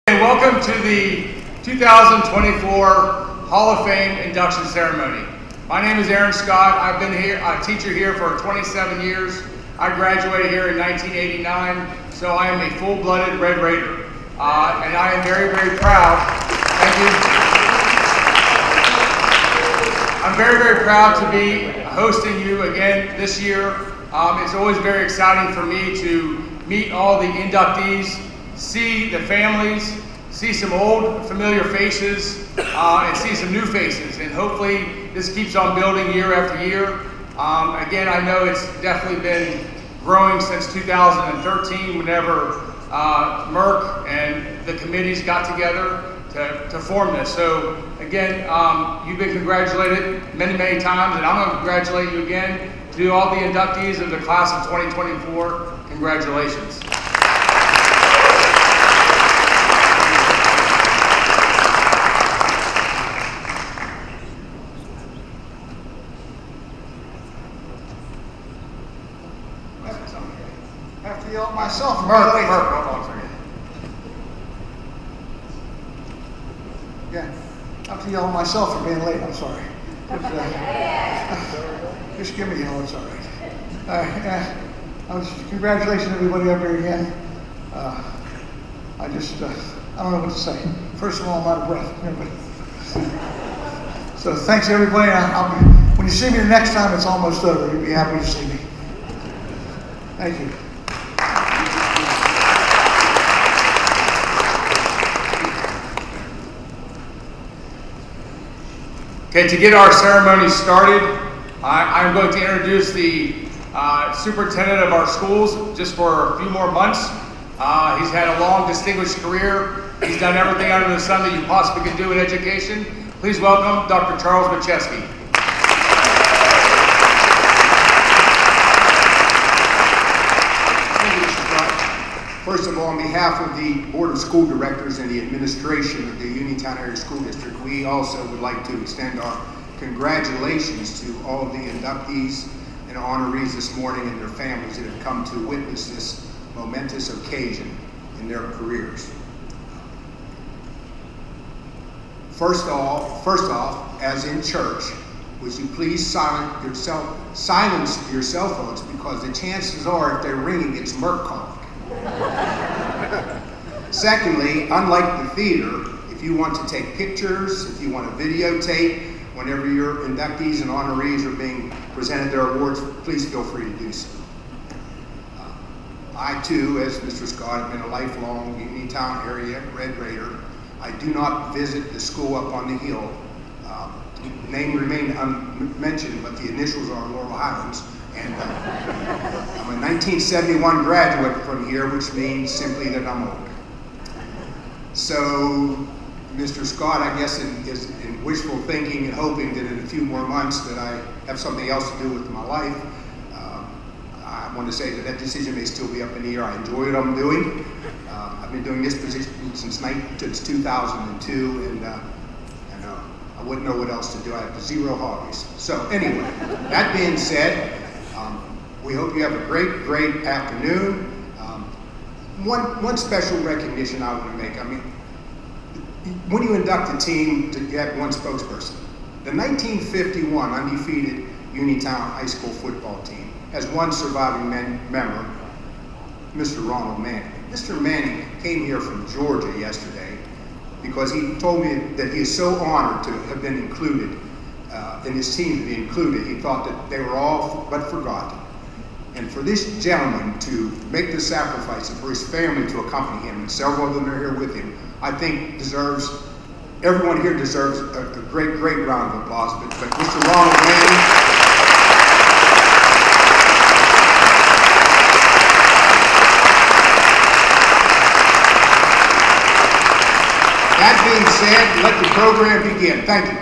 And welcome to the 2024 Hall of Fame induction ceremony. My name is Aaron Scott. I've been here, a teacher here for 27 years. I graduated here in 1989, so I am a full-blooded Red Raider. And I am very, very proud. Thank you. I'm very, very proud to be hosting you again this year. It's always very exciting for me to meet all the inductees, see the families, see some old familiar faces, and see some new faces. And hopefully this keeps on building year after year. Again, I know it's definitely been growing since 2013 whenever Merck and the committees got together to form this. So again, you've been congratulated many, many times, and I'm going to congratulate you again. To all the inductees of the class of 2024, congratulations. I have to yell at myself. Merck, hold on a second. Yeah, I have to yell at myself for being late. I'm sorry. Just give me a yell, it's all right. Congratulations, everybody up here again. I don't know what to say. First of all, I'm out of breath. So thanks, everybody. When you see me the next time, it's almost over. You'll be happy to see me. Thank you. Okay, to get our ceremony started, I'm going to introduce the superintendent of our schools just for a few more months. He's had a long, distinguished career. He's done everything under the sun that you possibly can do in education. Please welcome Dr. Charles Macheski. First of all, on behalf of the Board of School Directors and the administration of the Uniontown Area School District, we also would like to extend our congratulations to all of the inductees and honorees this morning and their families that have come to witness this momentous occasion in their careers. First off, as in church, would you please silence your cell phones, because the chances are if they're ringing, it's Merck calling. Secondly, unlike the theater, if you want to take pictures, if you want to videotape, whenever your inductees and honorees are being presented their awards, please feel free to do so. I too, as Mr. Scott, have been a lifelong Uniontown area Red Raider. I do not visit the school up on the hill. Name remained unmentioned, but the initials are Laurel Highlands. And I'm a 1971 graduate from here, which means simply that I'm old. So, Mr. Scott, I guess is in wishful thinking and hoping that in a few more months that I have something else to do with my life. I want to say that decision may still be up in the air. I enjoy what I'm doing. I've been doing this position since 2002, and I wouldn't know what else to do. I have zero hobbies. So anyway, that being said, we hope you have a great afternoon. One special recognition I want to make. I mean, when you induct a team, you have one spokesperson. The 1951 undefeated Uniontown High School football team has one surviving member, Mr. Ronald Manning. Mr. Manning came here from Georgia yesterday because he told me that he is so honored to have been included in his team, to be included. He thought that they were all but forgotten. And for this gentleman to make the sacrifice and for his family to accompany him, and several of them are here with him, I think everyone here deserves a great round of applause. But Mr. Ronald Manning, that being said, let the program begin. Thank you.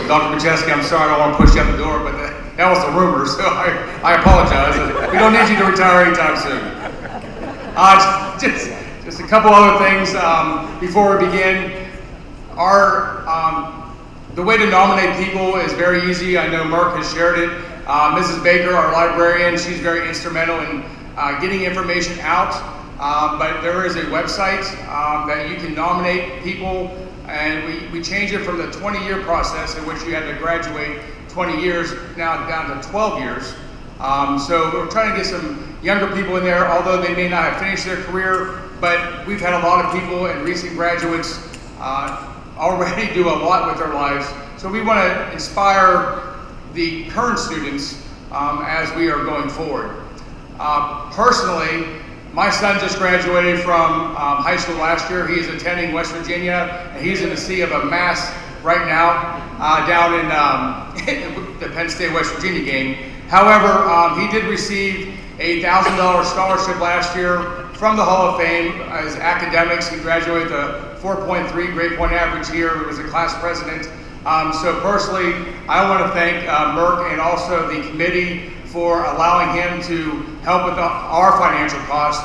Dr. Macheski, I'm sorry, I don't want to push you out the door, but that was the rumor, so I apologize. We don't need you to retire anytime soon. Just a couple other things before we begin. The way to nominate people is very easy. I know Merck has shared it. Mrs. Baker, our librarian, she's very instrumental in getting information out. But there is a website that you can nominate people, and we changed it from the 20-year process in which you had to graduate 20 years now down to 12 years. So we're trying to get some younger people in there, although they may not have finished their career, but we've had a lot of people and recent graduates already do a lot with their lives. So we want to inspire the current students as we are going forward. Personally, my son just graduated from high school last year. He is attending West Virginia, and he's in the sea of a mass right now down in the Penn State-West Virginia game. However, he did receive a $1,000 scholarship last year from the Hall of Fame as academics. He graduated with a 4.3 grade point average here. He was a class president. So personally, I want to thank Merck and also the committee for allowing him to help with our financial costs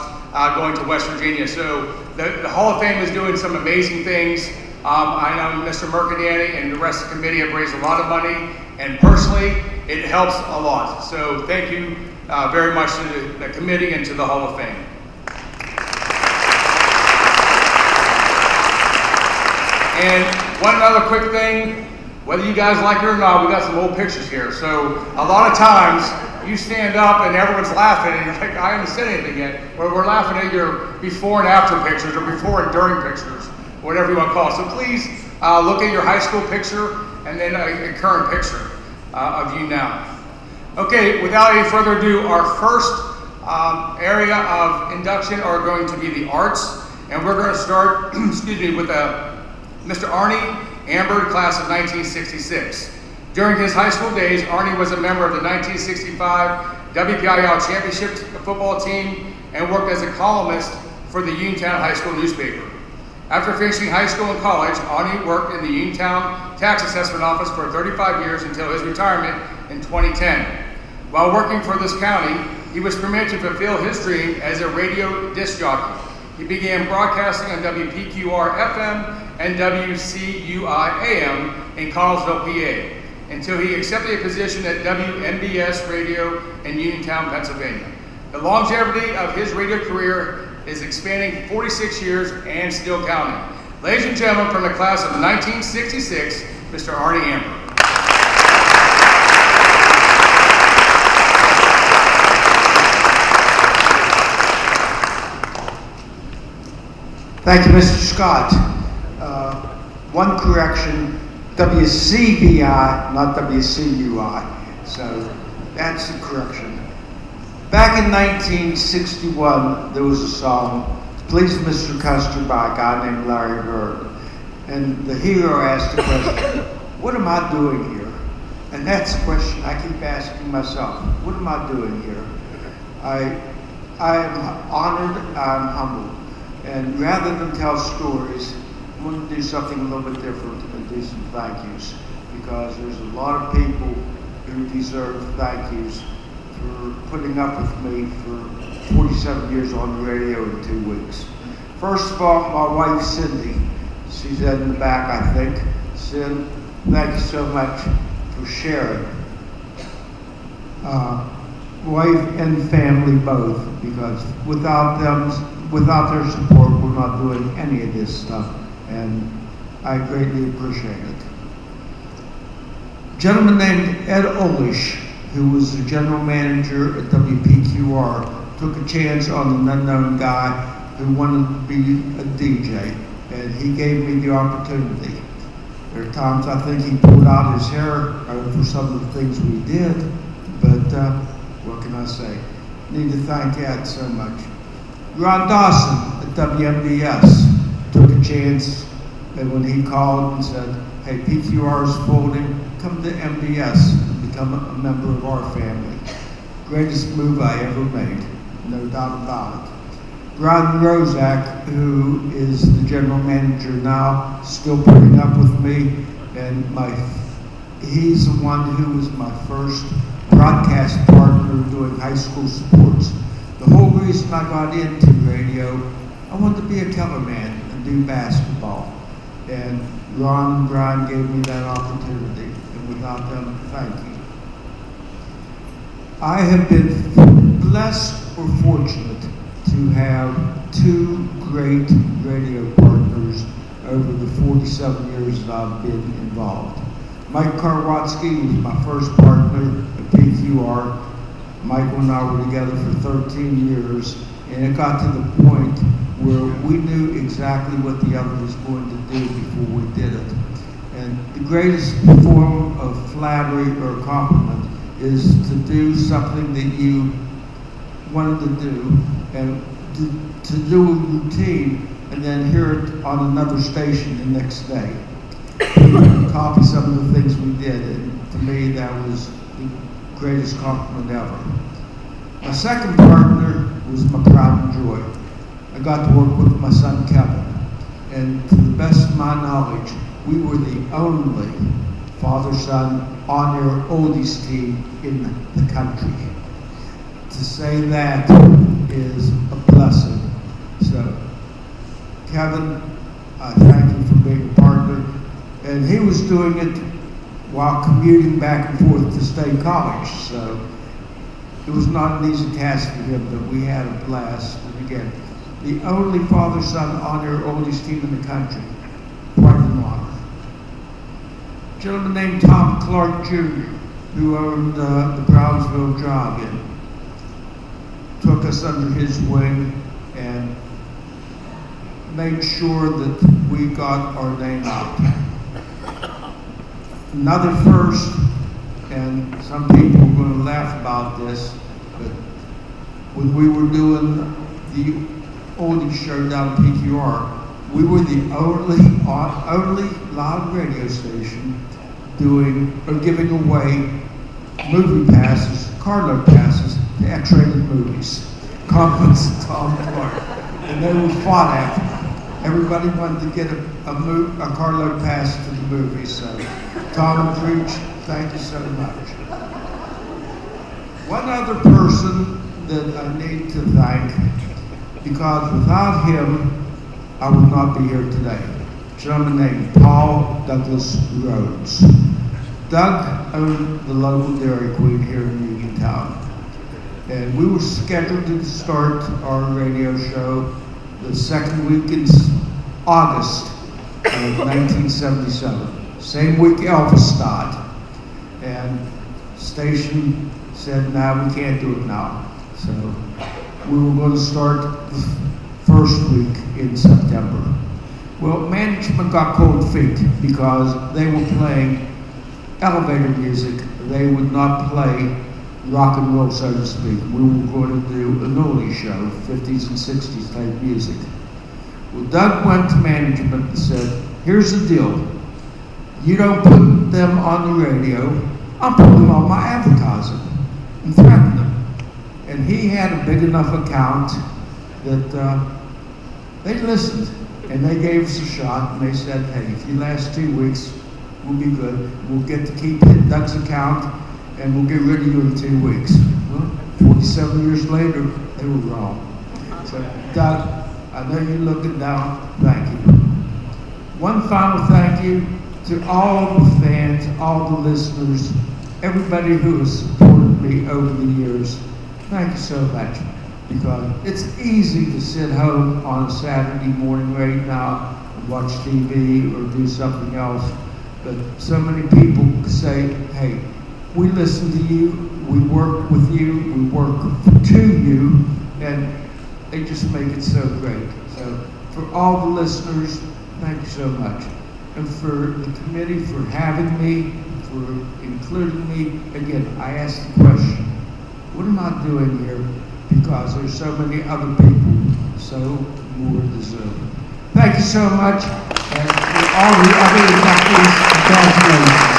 going to West Virginia. So the Hall of Fame is doing some amazing things. I know Mr. Mercadiani and the rest of the committee have raised a lot of money, and personally, it helps a lot. So thank you very much to the committee and to the Hall of Fame. And one other quick thing, whether you guys like it or not, we got some old pictures here. So a lot of times you stand up and everyone's laughing and you're like, I haven't said anything yet. Or we're laughing at your before and after pictures or before and during pictures, whatever you want to call it. So please look at your high school picture and then a current picture of you now. Okay, without any further ado, our first area of induction are going to be the arts. And we're going to start, excuse me, with Mr. Arnie Amber, class of 1966. During his high school days, Arnie was a member of the 1965 WPIL Championship football team and worked as a columnist for the Uniontown High School newspaper. After finishing high school and college, Arnie worked in the Uniontown Tax Assessment Office for 35 years until his retirement in 2010. While working for this county, he was permitted to fulfill his dream as a radio disc jockey. He began broadcasting on WPQR-FM and WCUI-AM in Connellsville, PA, until he accepted a position at WMBS Radio in Uniontown, Pennsylvania. The longevity of his radio career is expanding 46 years and still counting. Ladies and gentlemen, from the class of 1966, Mr. Arnie Amber. Thank you, Mr. Scott. One correction, WCBI, not WCUI. So that's the correction. Back in 1961, there was a song, Please Mr. Custer, by a guy named Larry Bird. And the hero asked the question, what am I doing here? And that's the question I keep asking myself. What am I doing here? I am honored, I'm humbled. And rather than tell stories, I'm going to do something a little bit different and do some thank yous, because there's a lot of people who deserve thank yous for putting up with me for 47 years on the radio in 2 weeks. First of all, my wife Cindy, she's in the back, I think. Cindy, thank you so much for sharing. Wife and family both, because without their support, we're not doing any of this stuff, and I greatly appreciate it. A gentleman named Ed Olish, who was the general manager at WPQR, took a chance on an unknown guy who wanted to be a DJ, and he gave me the opportunity. There are times I think he pulled out his hair for some of the things we did, but what can I say? Need to thank Ed so much. Ron Dawson at WMBS took a chance, and when he called and said, hey, PQR is folding, come to MBS and become a member of our family. Greatest move I ever made, no doubt about it. Ron Rozak, who is the general manager now, still putting up with me, and he's the one who was my first broadcast partner doing high school sports. The whole reason I got into radio, I wanted to be a color man and do basketball. And Ron and Brian gave me that opportunity, and without them, thank you. I have been blessed or fortunate to have two great radio partners over the 47 years that I've been involved. Mike Karwatsky was my first partner at PQR. Michael and I were together for 13 years, and it got to the point where we knew exactly what the other was going to do before we did it. And the greatest form of flattery or compliment is to do something that you wanted to do, and to do a routine and then hear it on another station the next day. Copy some of the things we did, and to me that was the greatest compliment ever. My second partner was my pride and joy. I got to work with my son Kevin, and to the best of my knowledge, we were the only father-son on-air oldies team in the country. To say that is a blessing. So, Kevin, I thank you for being a partner. And he was doing it while commuting back and forth to State College. So, it was not an easy task for him, but we had a blast. And again, the only father-son on-air oldies team in the country. Quite an honor. A gentleman named Tom Clark Jr., who owned the Brownsville Drive-In, took us under his wing and made sure that we got our name out. Another first, and some people are going to laugh about this, but when we were doing the oldie show down at PQR, we were the only live radio station giving away movie passes, carload passes to X-rated movies. Compliments to Tom Clark, and they were fought after. Everybody wanted to get a carload pass to the movie. So, Tom and Preach, thank you so much. One other person that I need to thank, because without him, I would not be here today. A gentleman named Paul Douglas Rhodes. Doug owned the local Dairy Queen here in Uniontown. And we were scheduled to start our radio show the second week in August of 1977. Same week Elvis died. And station said, "No, we can't do it now." So we were going to start the first week in September. Well, management got cold feet because they were playing elevator music. They would not play rock and roll, so to speak. We were going to do an oldie show, 50s and 60s type music. Well, Doug went to management and said, "Here's the deal. You don't put them on the radio, I'll put them on my advertising," and threatened them. And he had a big enough account that they listened, and they gave us a shot, and they said, "Hey, if you last 2 weeks, we'll be good. We'll get to keep hitting Doug's account, and we'll get rid of you in 2 weeks." Well, 47 years later, they were wrong. So, Doug, I know you're looking down. Thank you. One final thank you to all the fans, all the listeners, everybody who has supported me over the years. Thank you so much, because it's easy to sit home on a Saturday morning right now and watch TV or do something else, but so many people say, "Hey, we listen to you, we work with you, we work to you," and they just make it so great. So for all the listeners, thank you so much. And for the committee for having me, for including me, again, I asked the question, what am I doing here? Because there's so many other people so more deserving. Thank you so much, and for all the other inductees, congratulations.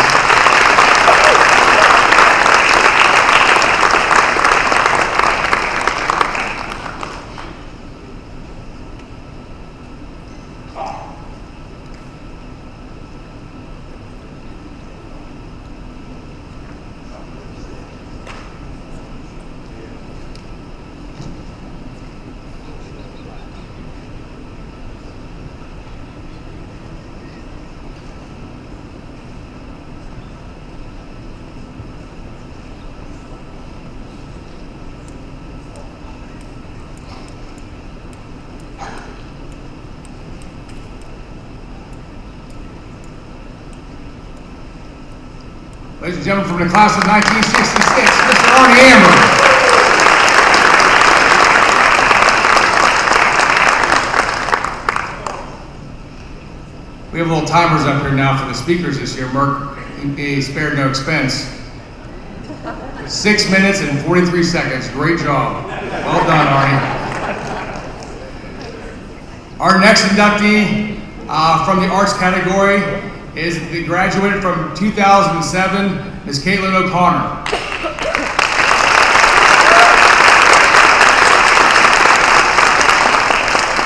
Ladies and gentlemen, from the class of 1966, Mr. Arnie Amber. We have little timers up here now for the speakers this year. Merck, he spared no expense. 6 minutes and 43 seconds. Great job. Well done, Arnie. Our next inductee from the arts category is the graduate from 2007, Ms. Caitlin O'Connor.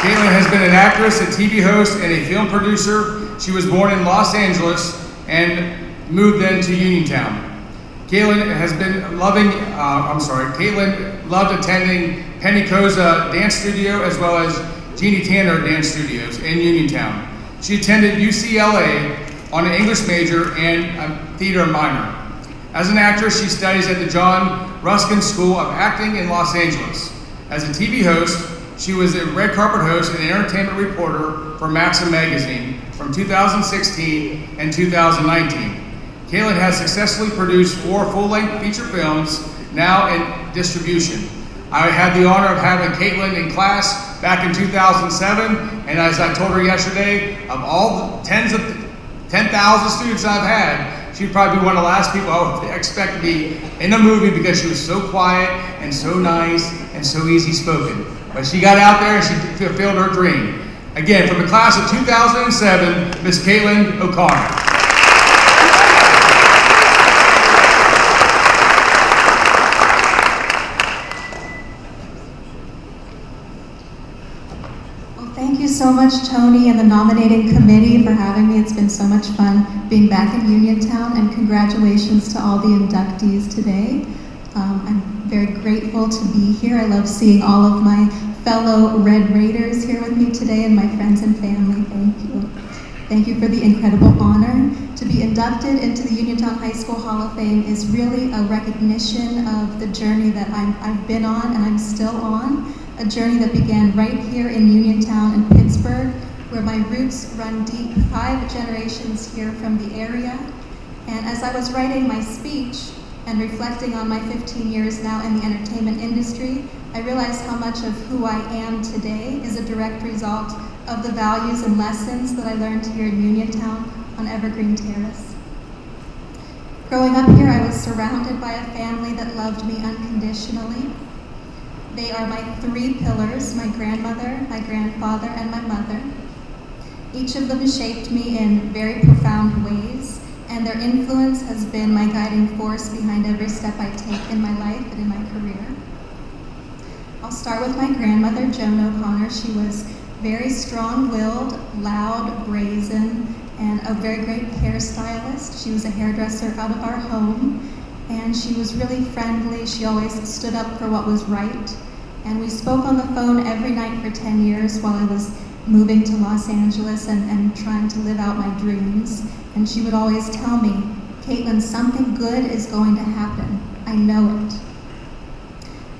Caitlin has been an actress, a TV host, and a film producer. She was born in Los Angeles and moved then to Uniontown. Caitlin loved attending Penny Koza Dance Studio as well as Jeannie Tanner Dance Studios in Uniontown. She attended UCLA on an English major and a theater minor. As an actress, she studies at the John Ruskin School of Acting in Los Angeles. As a TV host, she was a red carpet host and entertainment reporter for Maxim magazine from 2016 and 2019. Caitlin has successfully produced 4 full-length feature films now in distribution. I had the honor of having Caitlin in class back in 2007, and as I told her yesterday, of all the 10,000 students I've had, she'd probably be one of the last people I would expect to be in a movie because she was so quiet and so nice and so easy spoken. But she got out there and she fulfilled her dream. Again, from the class of 2007, Miss Caitlin O'Connor. Thank you so much, Tony, and the nominating committee for having me. It's been so much fun being back in Uniontown, and congratulations to all the inductees today. I'm very grateful to be here. I love seeing all of my fellow Red Raiders here with me today and my friends and family. Thank you. Thank you for the incredible honor. To be inducted into the Uniontown High School Hall of Fame is really a recognition of the journey that I've been on and I'm still on. A journey that began right here in Uniontown in Pittsburgh, where my roots run deep, 5 generations here from the area. And as I was writing my speech and reflecting on my 15 years now in the entertainment industry, I realized how much of who I am today is a direct result of the values and lessons that I learned here in Uniontown on Evergreen Terrace. Growing up here, I was surrounded by a family that loved me unconditionally. They are my 3 pillars, my grandmother, my grandfather, and my mother. Each of them shaped me in very profound ways, and their influence has been my guiding force behind every step I take in my life and in my career. I'll start with my grandmother, Joan O'Connor. She was very strong-willed, loud, brazen, and a very great hairstylist. She was a hairdresser out of our home, and she was really friendly. She always stood up for what was right. And we spoke on the phone every night for 10 years while I was moving to Los Angeles and trying to live out my dreams. And she would always tell me, Caitlin, something good is going to happen. I know it.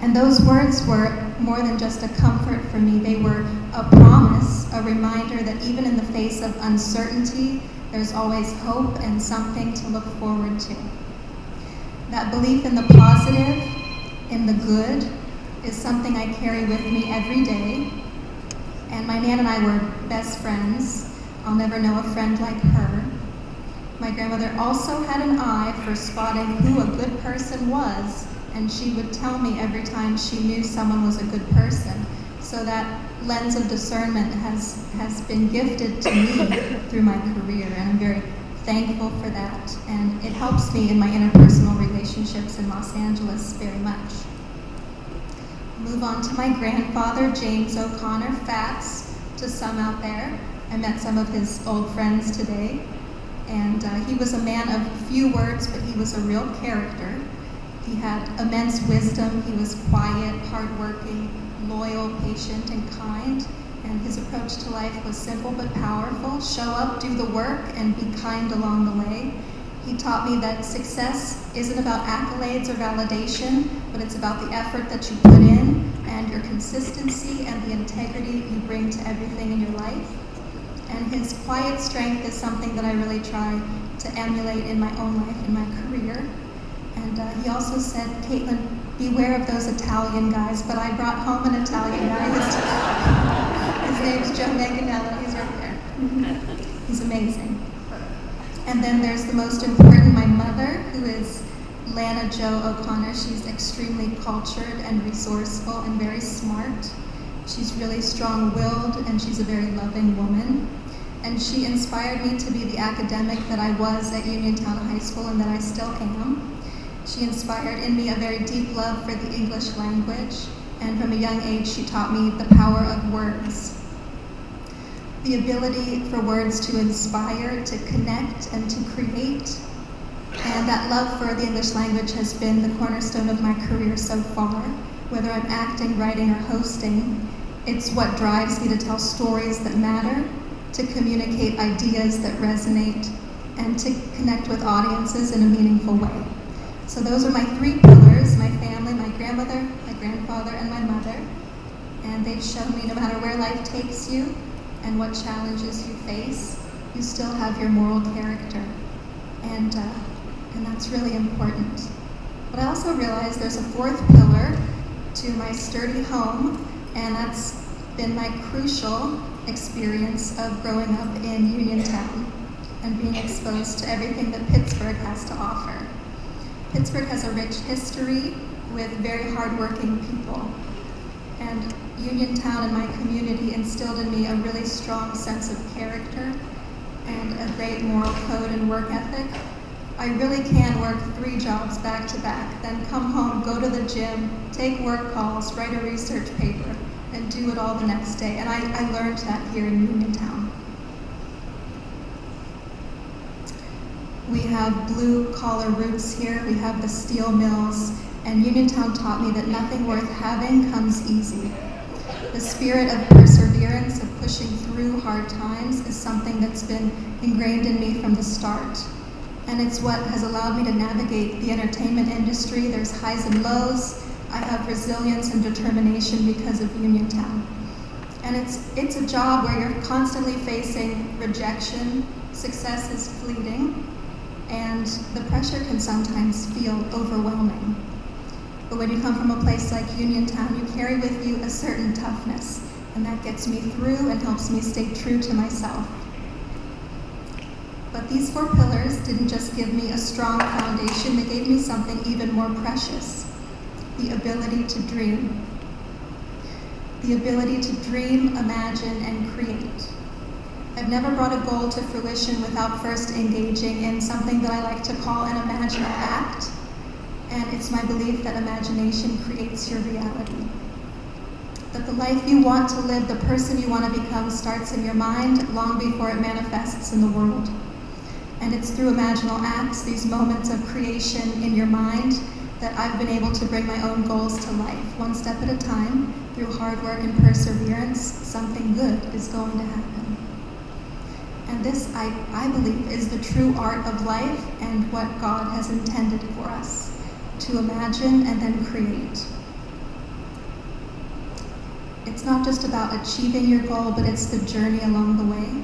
And those words were more than just a comfort for me. They were a promise, a reminder that even in the face of uncertainty, there's always hope and something to look forward to. That belief in the positive, in the good, is something I carry with me every day. And my Nan and I were best friends. I'll never know a friend like her. My grandmother also had an eye for spotting who a good person was, and she would tell me every time she knew someone was a good person. So that lens of discernment has been gifted to me through my career, and I'm very thankful for that. And it helps me in my interpersonal relationships in Los Angeles very much. Move on to my grandfather, James O'Connor, Fats, to some out there. I met some of his old friends today. And he was a man of few words, but he was a real character. He had immense wisdom. He was quiet, hardworking, loyal, patient, and kind. And his approach to life was simple but powerful. Show up, do the work, and be kind along the way. He taught me that success isn't about accolades or validation, but it's about the effort that you put in and your consistency and the integrity you bring to everything in your life. And his quiet strength is something that I really try to emulate in my own life, in my career. And he also said, Caitlin, beware of those Italian guys, but I brought home an Italian guy. His name's Joe Manganello. He's right there. He's amazing. And then there's the most important, my mother, who is Lana Jo O'Connor. She's extremely cultured and resourceful and very smart. She's really strong-willed, and she's a very loving woman. And she inspired me to be the academic that I was at Uniontown High School and that I still am. She inspired in me a very deep love for the English language, and from a young age she taught me the power of words. The ability for words to inspire, to connect, and to create. And that love for the English language has been the cornerstone of my career so far. Whether I'm acting, writing, or hosting, it's what drives me to tell stories that matter, to communicate ideas that resonate, and to connect with audiences in a meaningful way. So those are my three pillars: my family, my grandmother, my grandfather, and my mother. And they've shown me no matter where life takes you and what challenges you face, you still have your moral character. And that's really important. But I also realized there's a fourth pillar to my sturdy home, and that's been my crucial experience of growing up in Uniontown and being exposed to everything that Pittsburgh has to offer. Pittsburgh has a rich history with very hardworking people. And Uniontown and my community instilled in me a really strong sense of character and a great moral code and work ethic. I really can work 3 jobs back to back, then come home, go to the gym, take work calls, write a research paper, and do it all the next day. And I learned that here in Uniontown. We have blue-collar roots here. We have the steel mills. And Uniontown taught me that nothing worth having comes easy. The spirit of perseverance, of pushing through hard times, is something that's been ingrained in me from the start. And it's what has allowed me to navigate the entertainment industry. There's highs and lows. I have resilience and determination because of Uniontown. And it's a job where you're constantly facing rejection. Success is fleeting, and the pressure can sometimes feel overwhelming. But when you come from a place like Uniontown, you carry with you a certain toughness, and that gets me through and helps me stay true to myself. But these 4 pillars didn't just give me a strong foundation, they gave me something even more precious: the ability to dream. The ability to dream, imagine, and create. I've never brought a goal to fruition without first engaging in something that I like to call an imaginal act. And it's my belief that imagination creates your reality. That the life you want to live, the person you want to become, starts in your mind long before it manifests in the world. And it's through imaginal acts, these moments of creation in your mind, that I've been able to bring my own goals to life. One step at a time, through hard work and perseverance, something good is going to happen. And this, I believe, is the true art of life and what God has intended for us, to imagine and then create. It's not just about achieving your goal, but it's the journey along the way.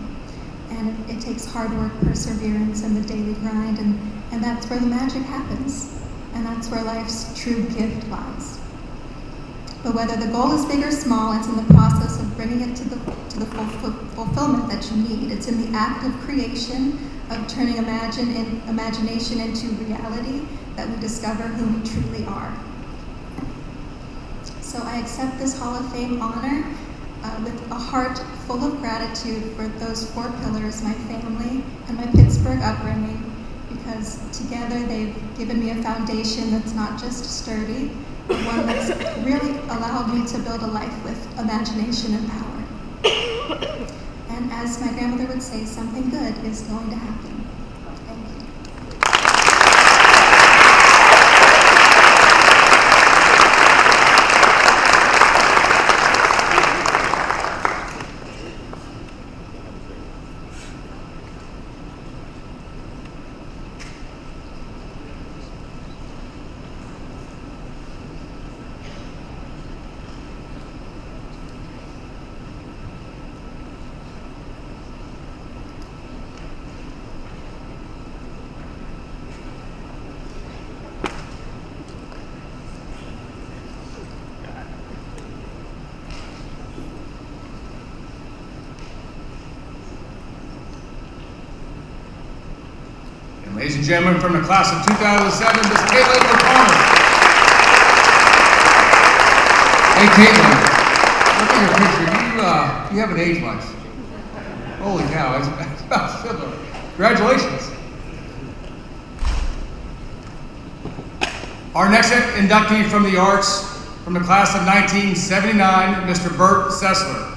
And it takes hard work, perseverance, and the daily grind, and that's where the magic happens. And that's where life's true gift lies. But whether the goal is big or small, it's in the process of bringing it to the fulfillment that you need. It's in the act of creation, of turning imagination into reality, that we discover who we truly are. So I accept this Hall of Fame honor with a heart full of gratitude for those 4 pillars, my family and my Pittsburgh upbringing, because together they've given me a foundation that's not just sturdy, but one that's really allowed me to build a life with imagination and power. And as my grandmother would say, something good is going to happen. Thank you. and gentlemen, from the class of 2007, Ms. Caitlin O'Connor. Hey, Caitlin, look at your picture. You haven't aged much. Holy cow, it's about similar. Congratulations. Our next inductee from the arts, from the class of 1979, Mr. Bert Sessler.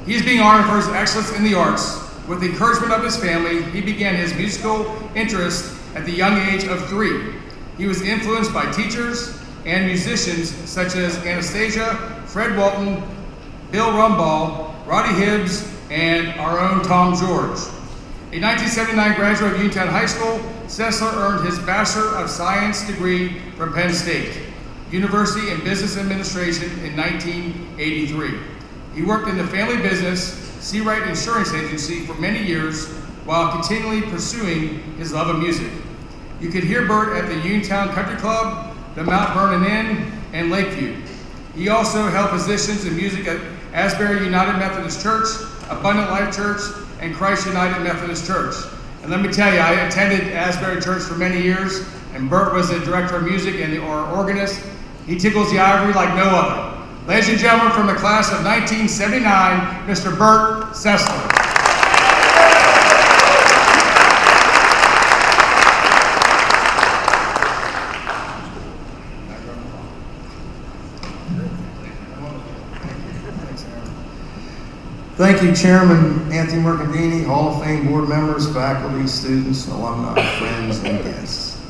He is being honored for his excellence in the arts. With the encouragement of his family, he began his musical interest at the young age of 3. He was influenced by teachers and musicians such as Anastasia, Fred Walton, Bill Rumball, Roddy Hibbs, and our own Tom George. A 1979 graduate of Uniontown High School, Sessler earned his Bachelor of Science degree from Penn State University in Business Administration in 1983. He worked in the family business, Seawright Insurance Agency, for many years while continually pursuing his love of music. You could hear Bert at the Uniontown Country Club, the Mount Vernon Inn, and Lakeview. He also held positions in music at Asbury United Methodist Church, Abundant Life Church, and Christ United Methodist Church. And let me tell you, I attended Asbury Church for many years, and Bert was the director of music and our organist. He tickles the ivory like no other. Ladies and gentlemen, from the class of 1979, Mr. Bert Sessler. Thank you, Chairman Anthony Mercandini, Hall of Fame board members, faculty, students, alumni, friends, and guests.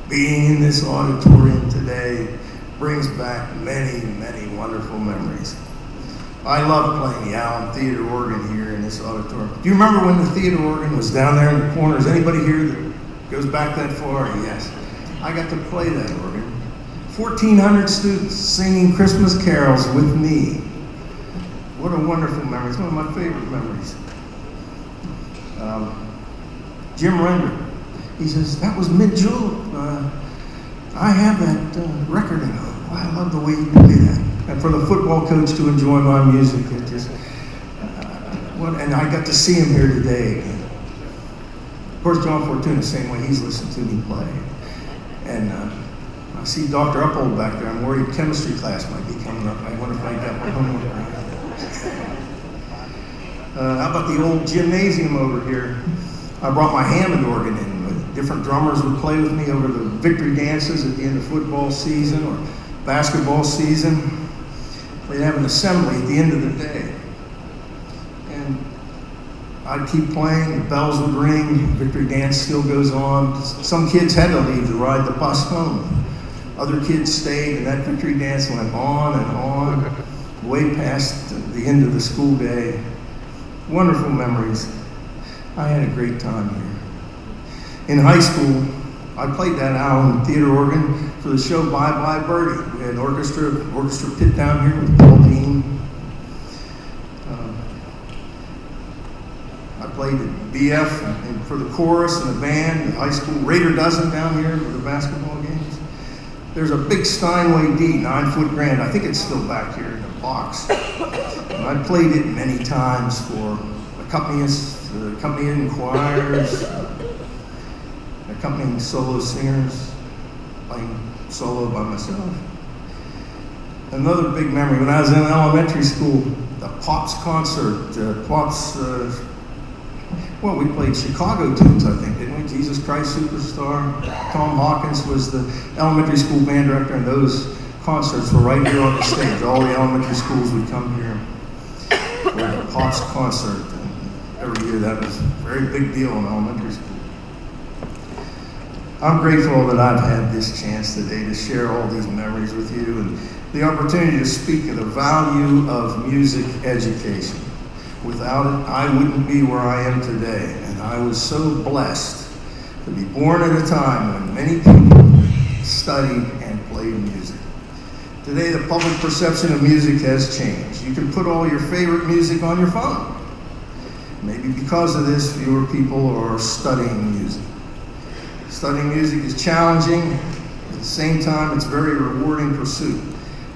Being in this auditorium today brings back many, many wonderful memories. I love playing the Allen Theater organ here in this auditorium. Do you remember when the theater organ was down there in the corner? Is anybody here that goes back that far? Yes. I got to play that organ. 1,400 students singing Christmas carols with me. What a wonderful memory. It's one of my favorite memories. Jim Render, he says, that was mid-julep. I have that record, and I love the way you play that. And for the football coach to enjoy my music, it just, and I got to see him here today again. Of course, John Fortuna, the same way he's listened to me play. And I see Dr. Uphold back there. I'm worried chemistry class might be coming up. I wonder if I got my homework right. How about the old gymnasium over here? I brought my Hammond organ in. Different drummers would play with me over the victory dances at the end of football season or basketball season. We'd have an assembly at the end of the day. And I'd keep playing, the bells would ring, victory dance still goes on. Some kids had to leave to ride the bus home. Other kids stayed, and that victory dance went on and on, way past the end of the school day. Wonderful memories. I had a great time here. In high school, I played that Allen Theater organ for the show Bye Bye Birdie. We had an orchestra pit down here with Paul Dean. I played at BF and for the chorus and the band, the high school Raider Dozen down here for the basketball games. There's a big Steinway D, 9-foot grand. I think it's still back here in the box. And I played it many times for accompanists, accompanying choirs, accompanying solo singers, playing solo by myself. Another big memory, when I was in elementary school, the Pops concert. We played Chicago tunes, I think, didn't we? Jesus Christ Superstar. Tom Hawkins was the elementary school band director, and those concerts were right here on the stage. All the elementary schools would come here for the Pops concert. And every year that was a very big deal in elementary school. I'm grateful that I've had this chance today to share all these memories with you and the opportunity to speak of the value of music education. Without it, I wouldn't be where I am today, and I was so blessed to be born at a time when many people studied and played music. Today, the public perception of music has changed. You can put all your favorite music on your phone. Maybe because of this, fewer people are studying music. Studying music is challenging. At the same time, it's a very rewarding pursuit.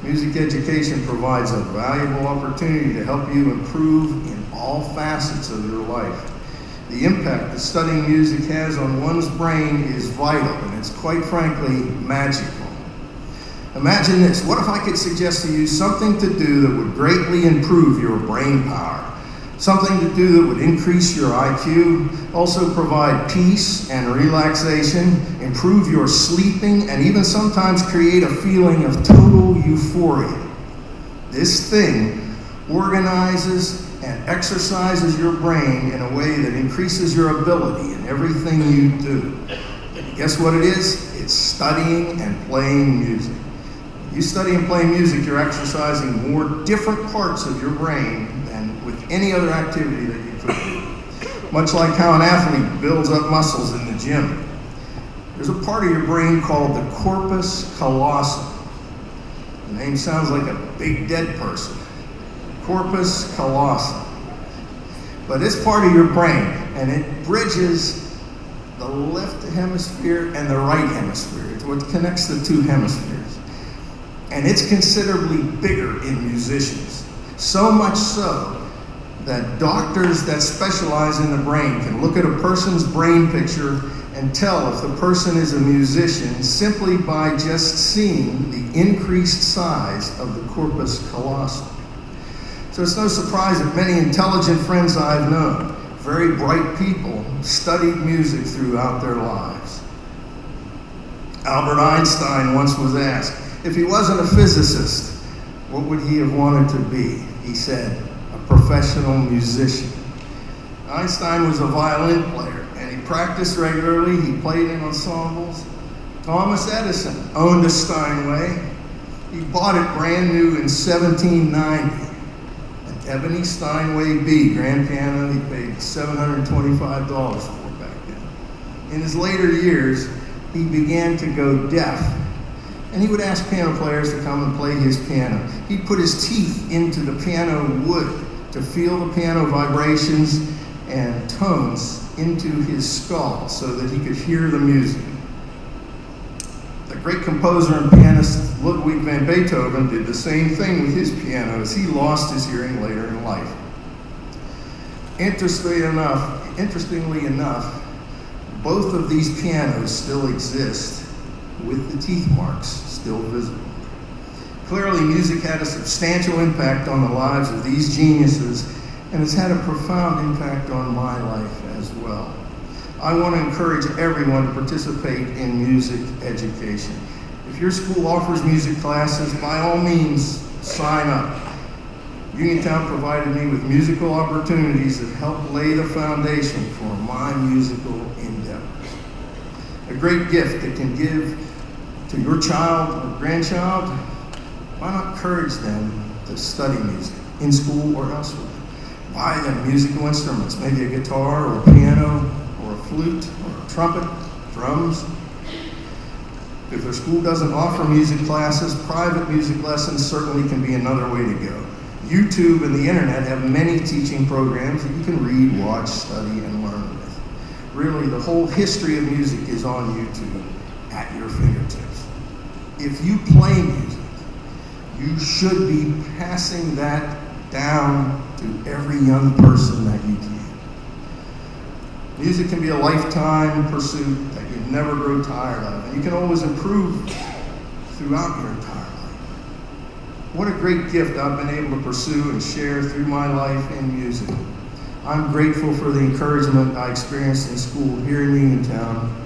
Music education provides a valuable opportunity to help you improve in all facets of your life. The impact that studying music has on one's brain is vital, and it's quite frankly magical. Imagine this. What if I could suggest to you something to do that would greatly improve your brain power? Something to do that would increase your IQ, also provide peace and relaxation, improve your sleeping, and even sometimes create a feeling of total euphoria. This thing organizes and exercises your brain in a way that increases your ability in everything you do. And guess what it is? It's studying and playing music. You study and play music, you're exercising more different parts of your brain than with any other activity that you could do. Much like how an athlete builds up muscles in the gym. There's a part of your brain called the corpus callosum. The name sounds like a big dead person. Corpus callosum. But it's part of your brain, and it bridges the left hemisphere and the right hemisphere. It's what connects the two hemispheres. And it's considerably bigger in musicians. So much so that doctors that specialize in the brain can look at a person's brain picture and tell if the person is a musician simply by just seeing the increased size of the corpus callosum. So it's no surprise that many intelligent friends I've known, very bright people, studied music throughout their lives. Albert Einstein once was asked, if he wasn't a physicist, what would he have wanted to be? He said, a professional musician. Einstein was a violin player, and he practiced regularly. He played in ensembles. Thomas Edison owned a Steinway. He bought it brand new in 1790. An Ebony Steinway B grand piano he paid $725 for back then. In his later years, he began to go deaf. And he would ask piano players to come and play his piano. He'd put his teeth into the piano wood to feel the piano vibrations and tones into his skull so that he could hear the music. The great composer and pianist Ludwig van Beethoven did the same thing with his piano as he lost his hearing later in life. Interestingly enough, both of these pianos still exist with the teeth marks still visible. Clearly, music had a substantial impact on the lives of these geniuses, and it's had a profound impact on my life as well. I want to encourage everyone to participate in music education. If your school offers music classes, by all means, sign up. Uniontown provided me with musical opportunities that helped lay the foundation for my musical endeavors. A great gift that can give to your child or grandchild, why not encourage them to study music in school or elsewhere? Buy them musical instruments, maybe a guitar or a piano or a flute or a trumpet, drums. If their school doesn't offer music classes, private music lessons certainly can be another way to go. YouTube and the internet have many teaching programs that you can read, watch, study, and learn with. Really, the whole history of music is on YouTube at your fingertips. If you play music, you should be passing that down to every young person that you can. Music can be a lifetime pursuit that you never grow tired of, and you can always improve throughout your entire life. What a great gift I've been able to pursue and share through my life in music. I'm grateful for the encouragement I experienced in school here in Uniontown,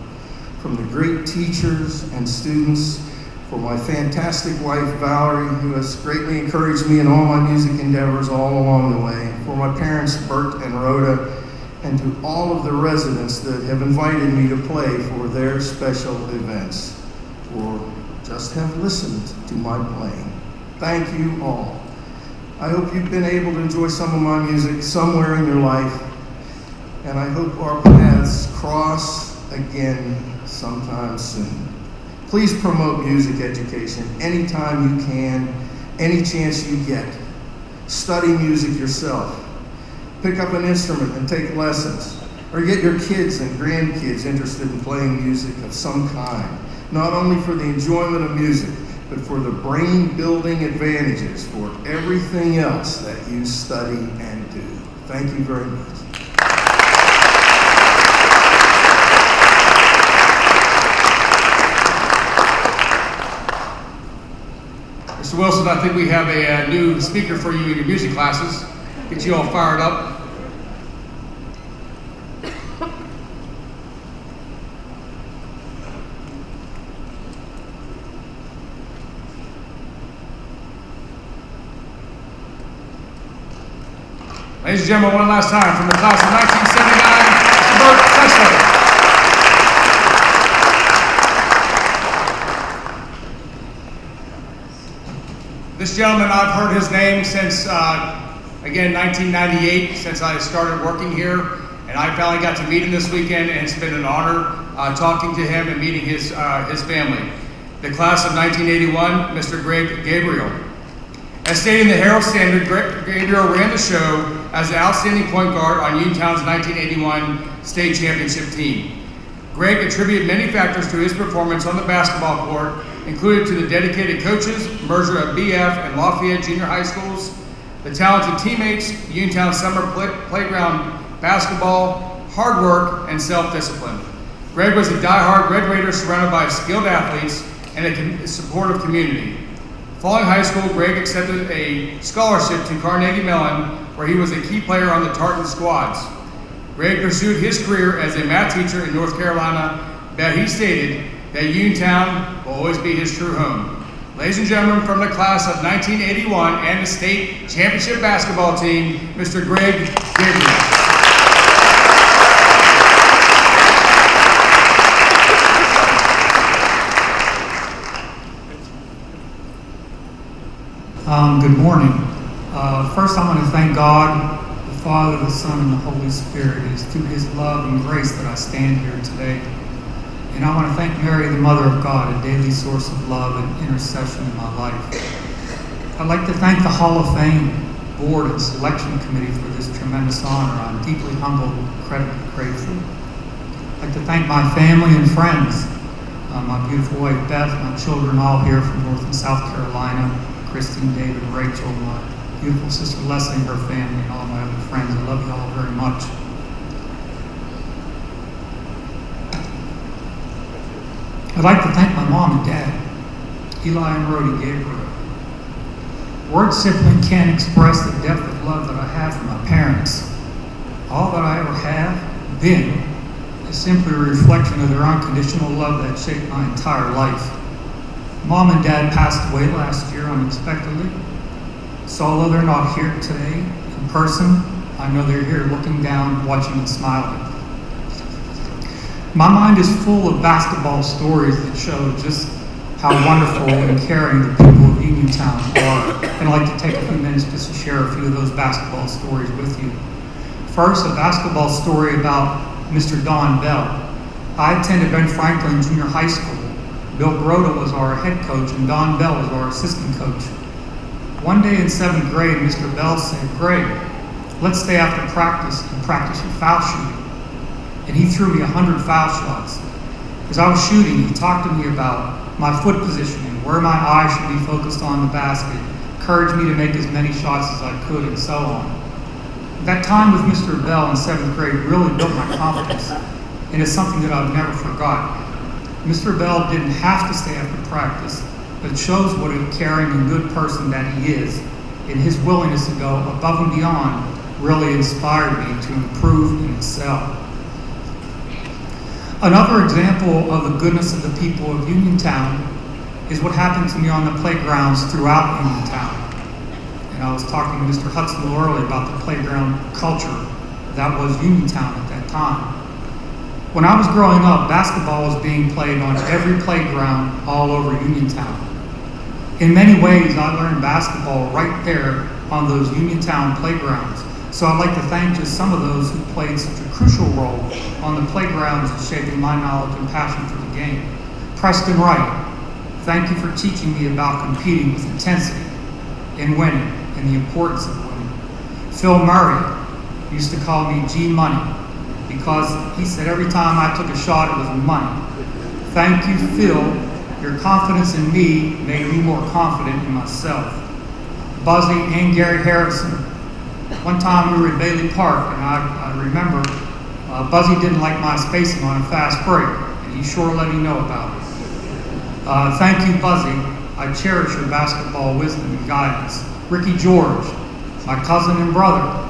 from the great teachers and students, for my fantastic wife, Valerie, who has greatly encouraged me in all my music endeavors all along the way, for my parents, Bert and Rhoda, and to all of the residents that have invited me to play for their special events, or just have listened to my playing. Thank you all. I hope you've been able to enjoy some of my music somewhere in your life, and I hope our paths cross again sometime soon. Please promote music education anytime you can, any chance you get. Study music yourself. Pick up an instrument and take lessons. Or get your kids and grandkids interested in playing music of some kind, not only for the enjoyment of music, but for the brain-building advantages for everything else that you study and do. Thank you very much. Mr. Wilson, I think we have a new speaker for you in your music classes. Get you all fired up. Ladies and gentlemen, one last time from the class of 1979, Mr. Bert Sessler. This gentleman, I've heard his name since, again, 1998, since I started working here, and I finally got to meet him this weekend, and it's been an honor talking to him and meeting his family. The class of 1981, Mr. Greg Gabriel. As stated in the Herald Standard, Gabriel ran the show as the outstanding point guard on Uniontown's 1981 state championship team. Greg attributed many factors to his performance on the basketball court, including to the dedicated coaches, merger of BF and Lafayette Junior High Schools, the talented teammates, Uniontown summer playground basketball, hard work, and self-discipline. Greg was a diehard Red Raider surrounded by skilled athletes and a supportive community. Following high school, Greg accepted a scholarship to Carnegie Mellon, where he was a key player on the Tartan squads. Greg pursued his career as a math teacher in North Carolina, but he stated that Uniontown will always be his true home. Ladies and gentlemen, from the class of 1981 and the state championship basketball team, Mr. Greg Gabriel. Good morning. First, I want to thank God, the Father, the Son, and the Holy Spirit. It is through His love and grace that I stand here today. And I want to thank Mary, the Mother of God, a daily source of love and intercession in my life. I'd like to thank the Hall of Fame Board and Selection Committee for this tremendous honor. I'm deeply humbled and incredibly grateful. I'd like to thank my family and friends, my beautiful wife Beth, my children all here from North and South Carolina, Christine, David, Rachel, my beautiful sister Leslie and her family, and all my other friends. I love you all very much. I'd like to thank my mom and dad, Eli and Rhodey Gabriel. Words simply can't express the depth of love that I have for my parents. All that I ever have been is simply a reflection of their unconditional love that shaped my entire life. Mom and Dad passed away last year unexpectedly. So although they're not here today in person, I know they're here looking down, watching and smiling. My mind is full of basketball stories that show just how wonderful and caring the people of Uniontown are. And I'd like to take a few minutes just to share a few of those basketball stories with you. First, a basketball story about Mr. Don Bell. I attended Ben Franklin Junior High School. Bill Grota was our head coach and Don Bell was our assistant coach. One day in 7th grade, Mr. Bell said, "Greg, let's stay after practice and practice your foul shooting." And he threw me 100 foul shots. As I was shooting, he talked to me about my foot positioning, where my eyes should be focused on the basket, encouraged me to make as many shots as I could, and so on. That time with Mr. Bell in 7th grade really built my confidence, and it's something that I've never forgotten. Mr. Bell didn't have to stay after practice, but it shows what a caring and good person that he is, and his willingness to go above and beyond really inspired me to improve and excel. Another example of the goodness of the people of Uniontown is what happened to me on the playgrounds throughout Uniontown. And I was talking to Mr. Hudson earlier about the playground culture that was Uniontown at that time. When I was growing up, basketball was being played on every playground all over Uniontown. In many ways, I learned basketball right there on those Uniontown playgrounds. So I'd like to thank just some of those who played such a crucial role on the playgrounds in shaping my knowledge and passion for the game. Preston Wright, thank you for teaching me about competing with intensity and winning and the importance of winning. Phil Murray used to call me G Money because he said every time I took a shot it was money. Thank you, Phil. Your confidence in me made me more confident in myself. Buzzy and Gary Harrison. One time we were at Bailey Park, and I remember Buzzy didn't like my spacing on a fast break, and he sure let me know about it. Thank you, Buzzy. I cherish your basketball wisdom and guidance. Ricky George, my cousin and brother.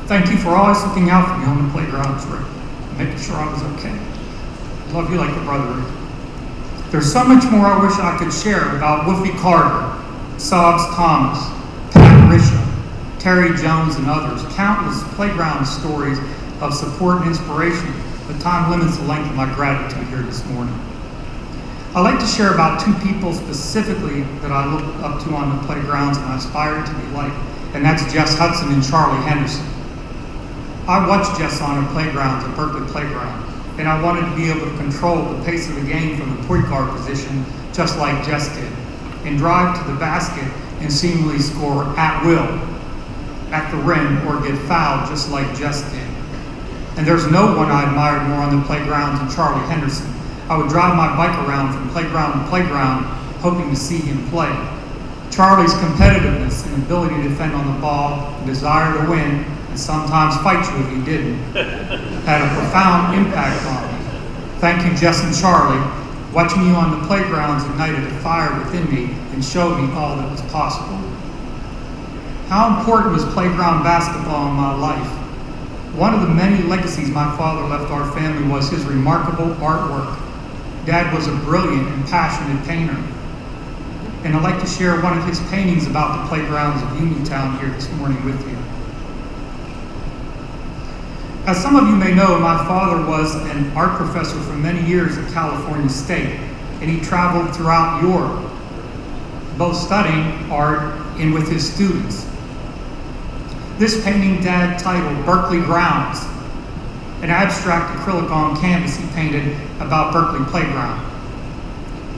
Thank you for always looking out for me on the playground trip, making sure I was okay. Love you like a brother. There's so much more I wish I could share about Woofy Carter, Sobbs Thomas, Pat Risha, Terry Jones, and others. Countless playground stories of support and inspiration, but time limits the length of my gratitude here this morning. I'd like to share about two people specifically that I look up to on the playgrounds and I aspire to be like, and that's Jess Hudson and Charlie Henderson. I watched Jess on the playgrounds at Berkeley Playground, and I wanted to be able to control the pace of the game from the point guard position, just like Jess did, and drive to the basket and seemingly score at will, at the rim, or get fouled just like Jess did. And there's no one I admired more on the playgrounds than Charlie Henderson. I would drive my bike around from playground to playground, hoping to see him play. Charlie's competitiveness and ability to defend on the ball, and desire to win, and sometimes fight you if you didn't, had a profound impact on me. Thank you, Jess and Charlie. Watching you on the playgrounds ignited a fire within me and showed me all that was possible. How important was playground basketball in my life? One of the many legacies my father left our family was his remarkable artwork. Dad was a brilliant and passionate painter. And I'd like to share one of his paintings about the playgrounds of Uniontown here this morning with you. As some of you may know, my father was an art professor for many years at California State, and he traveled throughout Europe, both studying art and with his students. This painting Dad titled Berkeley Grounds, an abstract acrylic on canvas he painted about Berkeley Playground.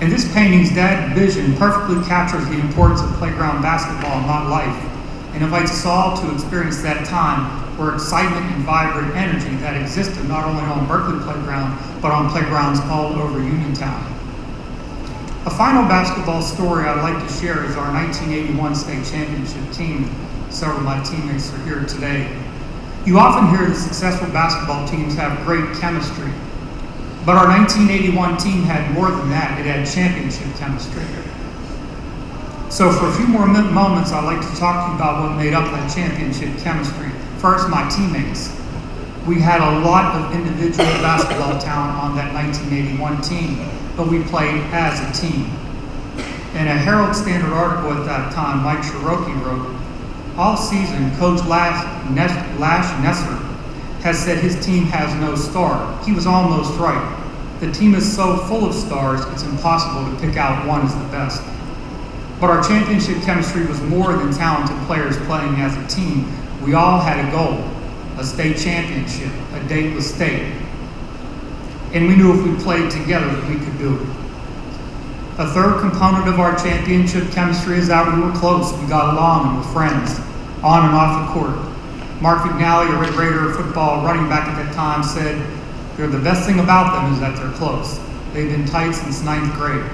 And this painting's Dad's vision perfectly captures the importance of playground basketball in my life and invites us all to experience that time where excitement and vibrant energy that existed not only on Berkeley Playground, but on playgrounds all over Uniontown. A final basketball story I'd like to share is our 1981 state championship team. Several of my teammates are here today. You often hear that successful basketball teams have great chemistry, but our 1981 team had more than that. It had championship chemistry. So for a few more moments, I'd like to talk to you about what made up that championship chemistry. First, my teammates. We had a lot of individual basketball talent on that 1981 team, but we played as a team. In a Herald Standard article at that time, Mike Cherokee wrote, all season, Coach Lash Nesser has said his team has no star. He was almost right. The team is so full of stars, it's impossible to pick out one as the best. But our championship chemistry was more than talented players playing as a team. We all had a goal, a state championship, a date with state. And we knew if we played together that we could do it. A third component of our championship chemistry is that we were close. We got along and were friends, on and off the court. Mark McNally, a Red Raider football running back at that time, said, the best thing about them is that they're close. They've been tight since 9th grade.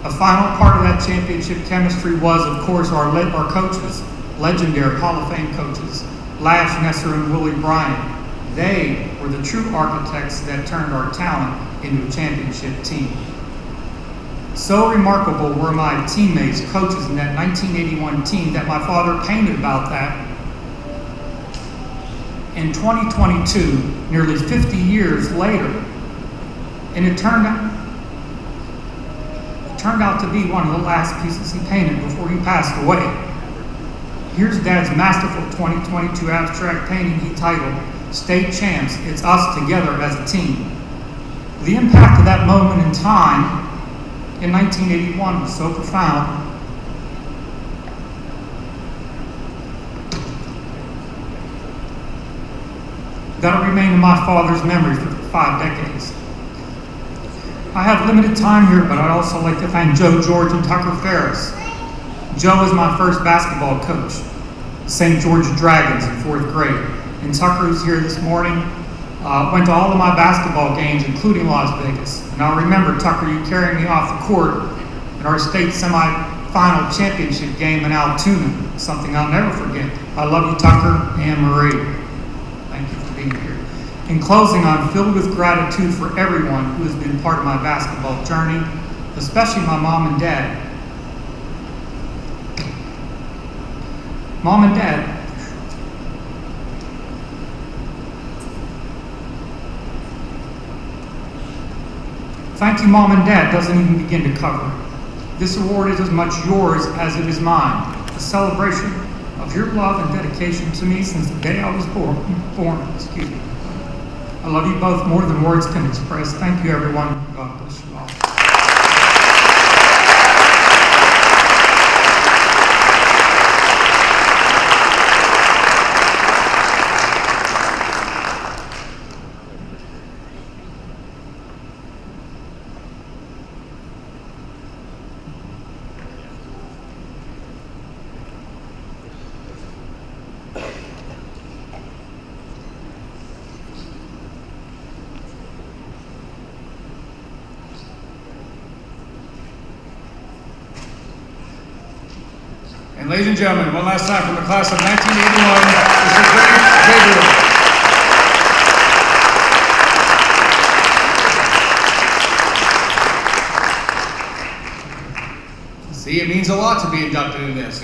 A final part of that championship chemistry was, of course, our coaches, legendary Hall of Fame coaches, Lash, Nesser, and Willie Bryan. They were the true architects that turned our talent into a championship team. So remarkable were my teammates, coaches in that 1981 team that my father painted about that. In 2022, nearly 50 years later, and it turned out to be one of the last pieces he painted before he passed away. Here's Dad's masterful 2022 abstract painting he titled, State Champs, It's Us Together as a Team. The impact of that moment in time in 1981 was so profound that'll remain in my father's memory for 5 decades. I have limited time here, but I'd also like to thank Joe George and Tucker Ferris. Joe was my first basketball coach, St. George Dragons in 4th grade. And Tucker, who's here this morning, went to all of my basketball games, including Las Vegas. And I remember, Tucker, you carrying me off the court in our state semifinal championship game in Altoona, something I'll never forget. I love you, Tucker and Marie. Thank you for being here. In closing, I'm filled with gratitude for everyone who has been part of my basketball journey, especially my mom and dad. Mom and Dad, thank you, Mom and Dad, doesn't even begin to cover. This award is as much yours as it is mine, a celebration of your love and dedication to me since the day I was born. Excuse me. I love you both more than words can express. Thank you, everyone. God bless you all. And ladies and gentlemen, one last time from the class of 1981, Mr. Greg Gabriel. See, it means a lot to be inducted in this.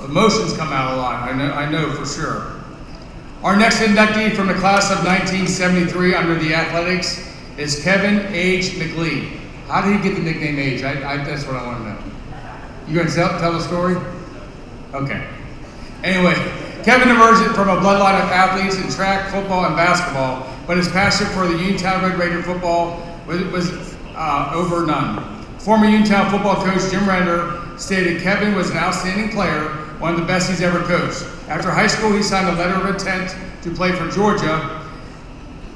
Emotions come out a lot, I know for sure. Our next inductee from the class of 1973 under the athletics is Kevin H. McLean. How did he get the nickname H? That's what I want to know. You going to tell the story? Okay. Anyway, Kevin emerged from a bloodline of athletes in track, football, and basketball, but his passion for the Uniontown Red Raider football was over none. Former Uniontown football coach Jim Render stated Kevin was an outstanding player, one of the best he's ever coached. After high school, he signed a letter of intent to play for Georgia.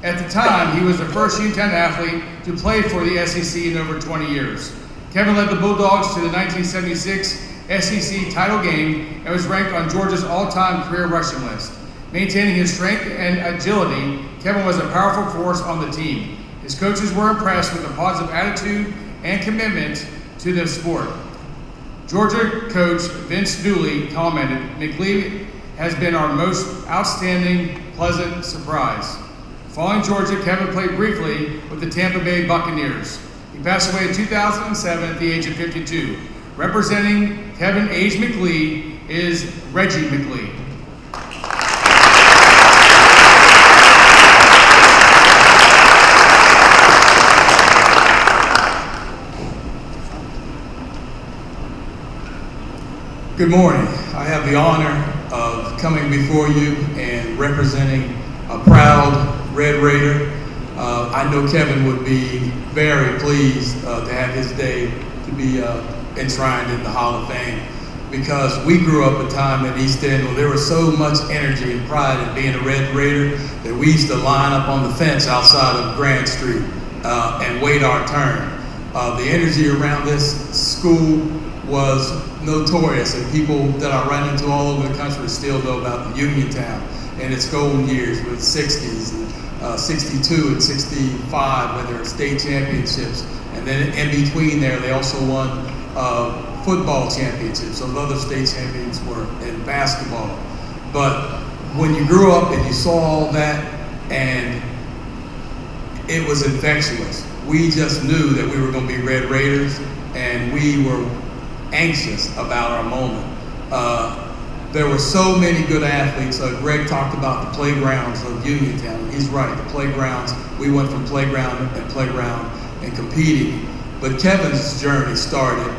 At the time, he was the first Uniontown athlete to play for the SEC in over 20 years. Kevin led the Bulldogs to the 1976 SEC title game and was ranked on Georgia's all-time career rushing list. Maintaining his strength and agility, Kevin was a powerful force on the team. His coaches were impressed with the positive attitude and commitment to the sport. Georgia coach Vince Dooley commented, "McLean has been our most outstanding, pleasant surprise." Following Georgia, Kevin played briefly with the Tampa Bay Buccaneers. He passed away in 2007 at the age of 52. Representing Kevin H. McLean is Reggie McLean. Good morning. I have the honor of coming before you and representing a proud Red Raider. I know Kevin would be very pleased to have his day to be enshrined in the Hall of Fame, because we grew up a time at East End where there was so much energy and pride in being a Red Raider that we used to line up on the fence outside of Grand Street and wait our turn. The energy around this school was notorious, and people that I run into all over the country still know about the Uniontown and its golden years with 60s and 62 and 65 when there were state championships. And then in between there, they also won football championships. So other state champions were in basketball. But when you grew up and you saw all that, and it was infectious. We just knew that we were going to be Red Raiders, and we were anxious about our moment. There were so many good athletes. Greg talked about the playgrounds of Uniontown. He's right, the playgrounds. We went from playground and competing. But Kevin's journey started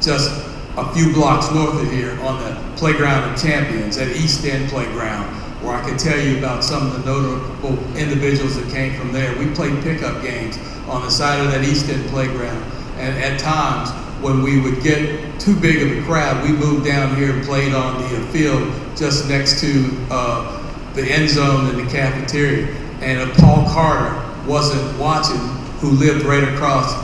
just a few blocks north of here on the Playground of Champions at East End Playground, where I could tell you about some of the notable individuals that came from there. We played pickup games on the side of that East End Playground. And at times, when we would get too big of a crowd, we moved down here and played on the field just next to the end zone and the cafeteria. And if Paul Carter wasn't watching, who lived right across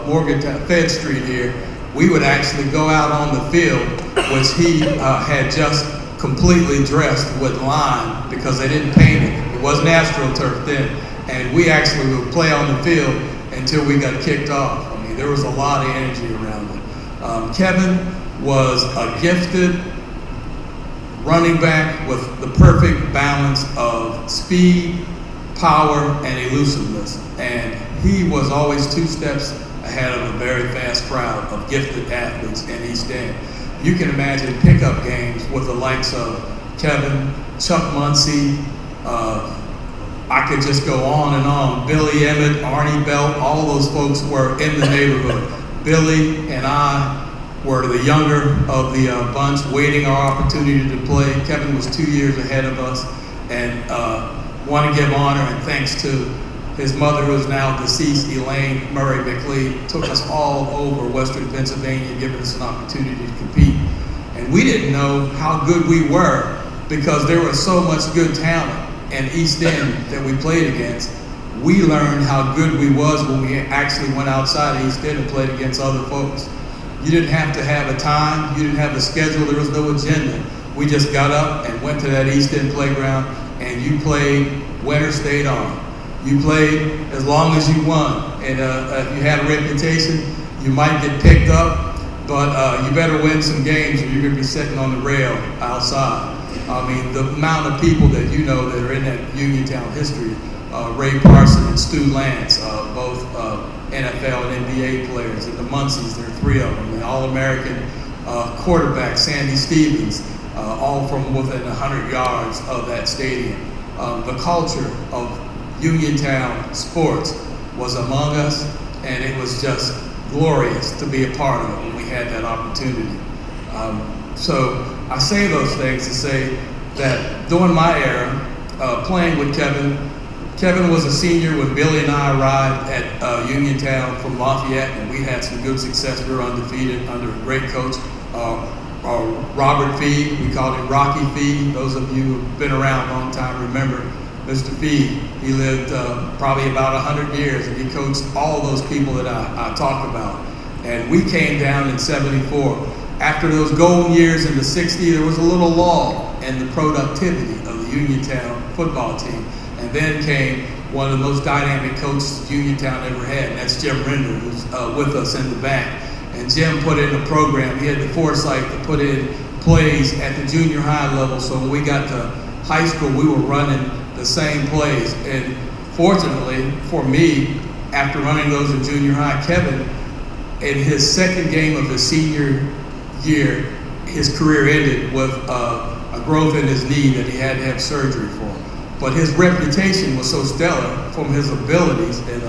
Morgantown, Fed Street here, we would actually go out on the field, which he had just completely dressed with lime because they didn't paint it. It wasn't AstroTurf then. And we actually would play on the field until we got kicked off. I mean, there was a lot of energy around it. Kevin was a gifted running back with the perfect balance of speed, power, and elusiveness. And he was always 2 steps ahead of a very fast crowd of gifted athletes in East End. You can imagine pickup games with the likes of Kevin, Chuck Muncie, I could just go on and on. Billy Emmett, Arnie Belt, all those folks were in the neighborhood. Billy and I were the younger of the bunch, waiting our opportunity to play. Kevin was 2 years ahead of us, and want to give honor and thanks to his mother, who is now deceased, Elaine Murray McLeod, took us all over Western Pennsylvania, giving us an opportunity to compete. And we didn't know how good we were because there was so much good talent in East End that we played against. We learned how good we was when we actually went outside of East End and played against other folks. You didn't have to have a time, you didn't have a schedule, there was no agenda. We just got up and went to that East End playground, and you played, winner stayed on. You played as long as you won, and if you had a reputation, you might get picked up, but you better win some games or you're going to be sitting on the rail outside. I mean, the amount of people that you know that are in that Uniontown history, Ray Parson and Stu Lance, both NFL and NBA players, and the Muncies, there are 3 of them, the All-American quarterback, Sandy Stevens, all from within 100 yards of that stadium. The culture of Uniontown sports was among us, and it was just glorious to be a part of it when we had that opportunity. So I say those things to say that during my era, playing with Kevin, Kevin was a senior when Billy and I arrived at Uniontown from Lafayette, and we had some good success. We were undefeated under a great coach, Robert Fee. We called him Rocky Fee. Those of you who've been around a long time remember Mr. Fee. He lived probably about 100 years, and he coached all those people that I talked about. And we came down in '74. After those golden years in the '60s, there was a little lull in the productivity of the Uniontown football team. And then came one of the most dynamic coaches Uniontown ever had, and that's Jim Render, who's with us in the back. And Jim put in a program. He had the foresight to put in plays at the junior high level, so when we got to high school, we were running the same plays. And fortunately for me, after running those in junior high, Kevin, in his second game of his senior year, his career ended with a growth in his knee that he had to have surgery for. But his reputation was so stellar from his abilities, and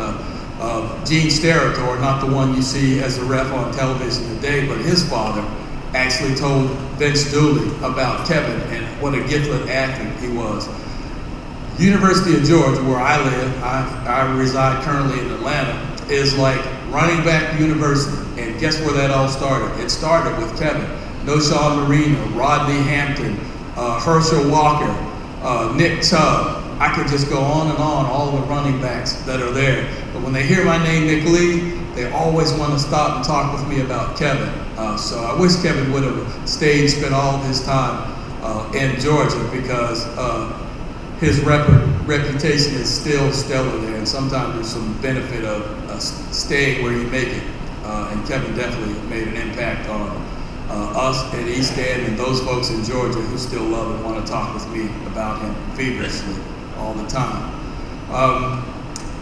Gene Steratore, not the one you see as a ref on television today, but his father actually told Vince Dooley about Kevin and what a gifted athlete he was. University of Georgia, where I live, I reside currently in Atlanta, is like running back university. And guess where that all started? It started with Kevin. Noshawn Marino, Rodney Hampton, Herschel Walker, Nick Chubb. I could just go on and on, all the running backs that are there. But when they hear my name, McLeod, they always want to stop and talk with me about Kevin. So I wish Kevin would have stayed, spent all of his time in Georgia, because his reputation is still stellar there, and sometimes there's some benefit of staying where you make it. And Kevin definitely made an impact on us at East End and those folks in Georgia who still love and want to talk with me about him feverishly all the time.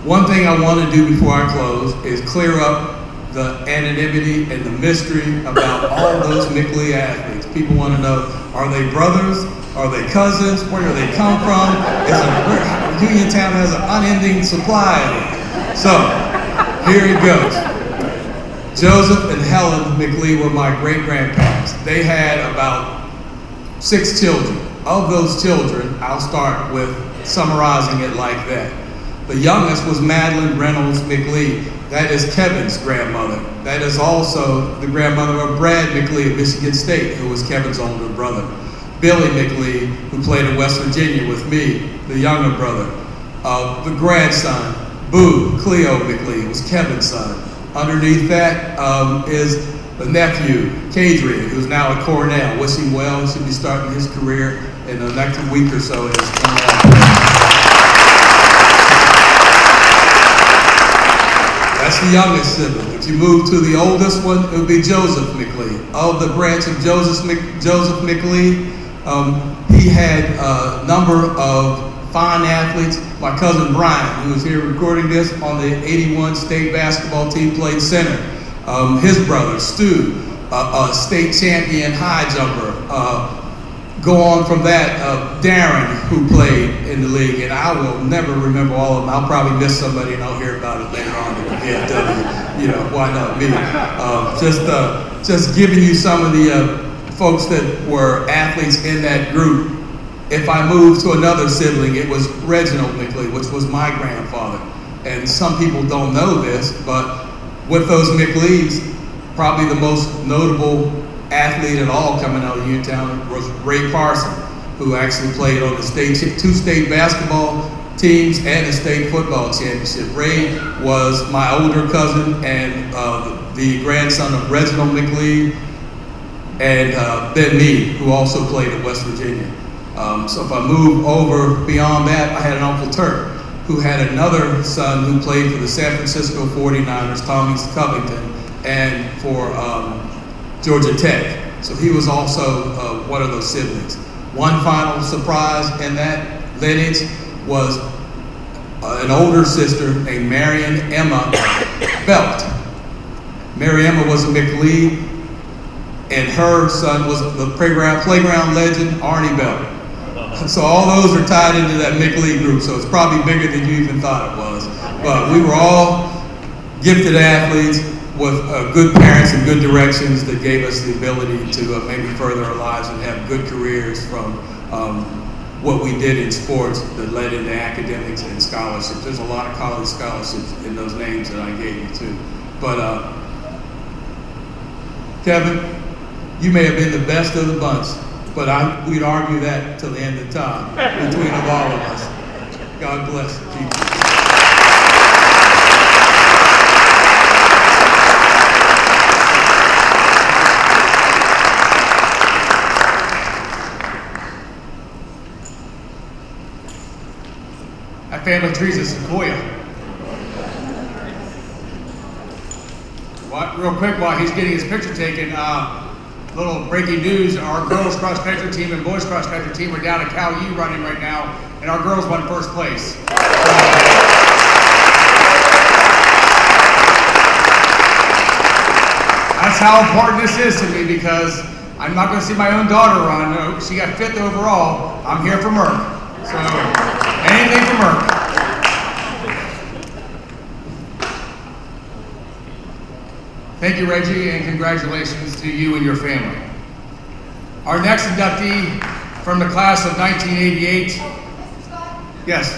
One thing I want to do before I close is clear up the anonymity and the mystery about all those McLeod athletes. People want to know, are they brothers? Are they cousins? Where do they come from? Uniontown has an unending supply of them. So, here it goes. Joseph and Helen McLeod were my great-grandparents. They had about 6 children. Of those children, I'll start with summarizing it like that. The youngest was Madeline Reynolds McLeod. That is Kevin's grandmother. That is also the grandmother of Brad McLeod of Michigan State, who was Kevin's older brother. Billy McLeod, who played in West Virginia with me, the younger brother. The grandson, Boo Cleo McLeod, was Kevin's son. Underneath that is the nephew, Kadrian, who's now at Cornell. Wish him well. He should be starting his career in the next week or so. That's the youngest sibling. If you move to the oldest one, it would be Joseph McLeod. Of the branch of Joseph McLeod, he had a number of fine athletes. My cousin Brian, who is here recording this, on the 81 state basketball team, played center. His brother, Stu, a state champion high jumper. Go on from that, Darren, who played in the league, and I will never remember all of them. I'll probably miss somebody, and I'll hear about it later on at the VFW. You know, why not me? Just giving you some of the folks that were athletes in that group. If I moved to another sibling, it was Reginald McLean, which was my grandfather. And some people don't know this, but with those McLeans, probably the most notable athlete at all coming out of Uniontown was Ray Parson, who actually played on the two state basketball teams and the state football championship. Ray was my older cousin and the grandson of Reginald McLean, and then me, who also played at West Virginia. So if I move over beyond that, I had an Uncle Turk, who had another son who played for the San Francisco 49ers, Tommy Covington, and for Georgia Tech. So he was also one of those siblings. One final surprise in that lineage was an older sister named Marion Emma Belt. Mary Emma was a McLean, and her son was the playground legend, Arnie Belt. So all those are tied into that McLean group, so it's probably bigger than you even thought it was. But we were all gifted athletes with good parents and good directions that gave us the ability to maybe further our lives and have good careers from what we did in sports that led into academics and scholarships. There's a lot of college scholarships in those names that I gave you too. But Kevin, you may have been the best of the bunch, but we'd argue that till the end of time between of all of us. God bless you. Keep you. That family tree's a sequoia. Real quick, while he's getting his picture taken, little breaking news, our girls cross country team and boys cross country team are down at Cal U running right now, and our girls won first place. That's how important this is to me, because I'm not going to see my own daughter run. No, she got 5th overall. I'm here for Merck. So, anything for Merck. Thank you, Reggie, and congratulations to you and your family. Our next inductee from the class of 1988. Yes.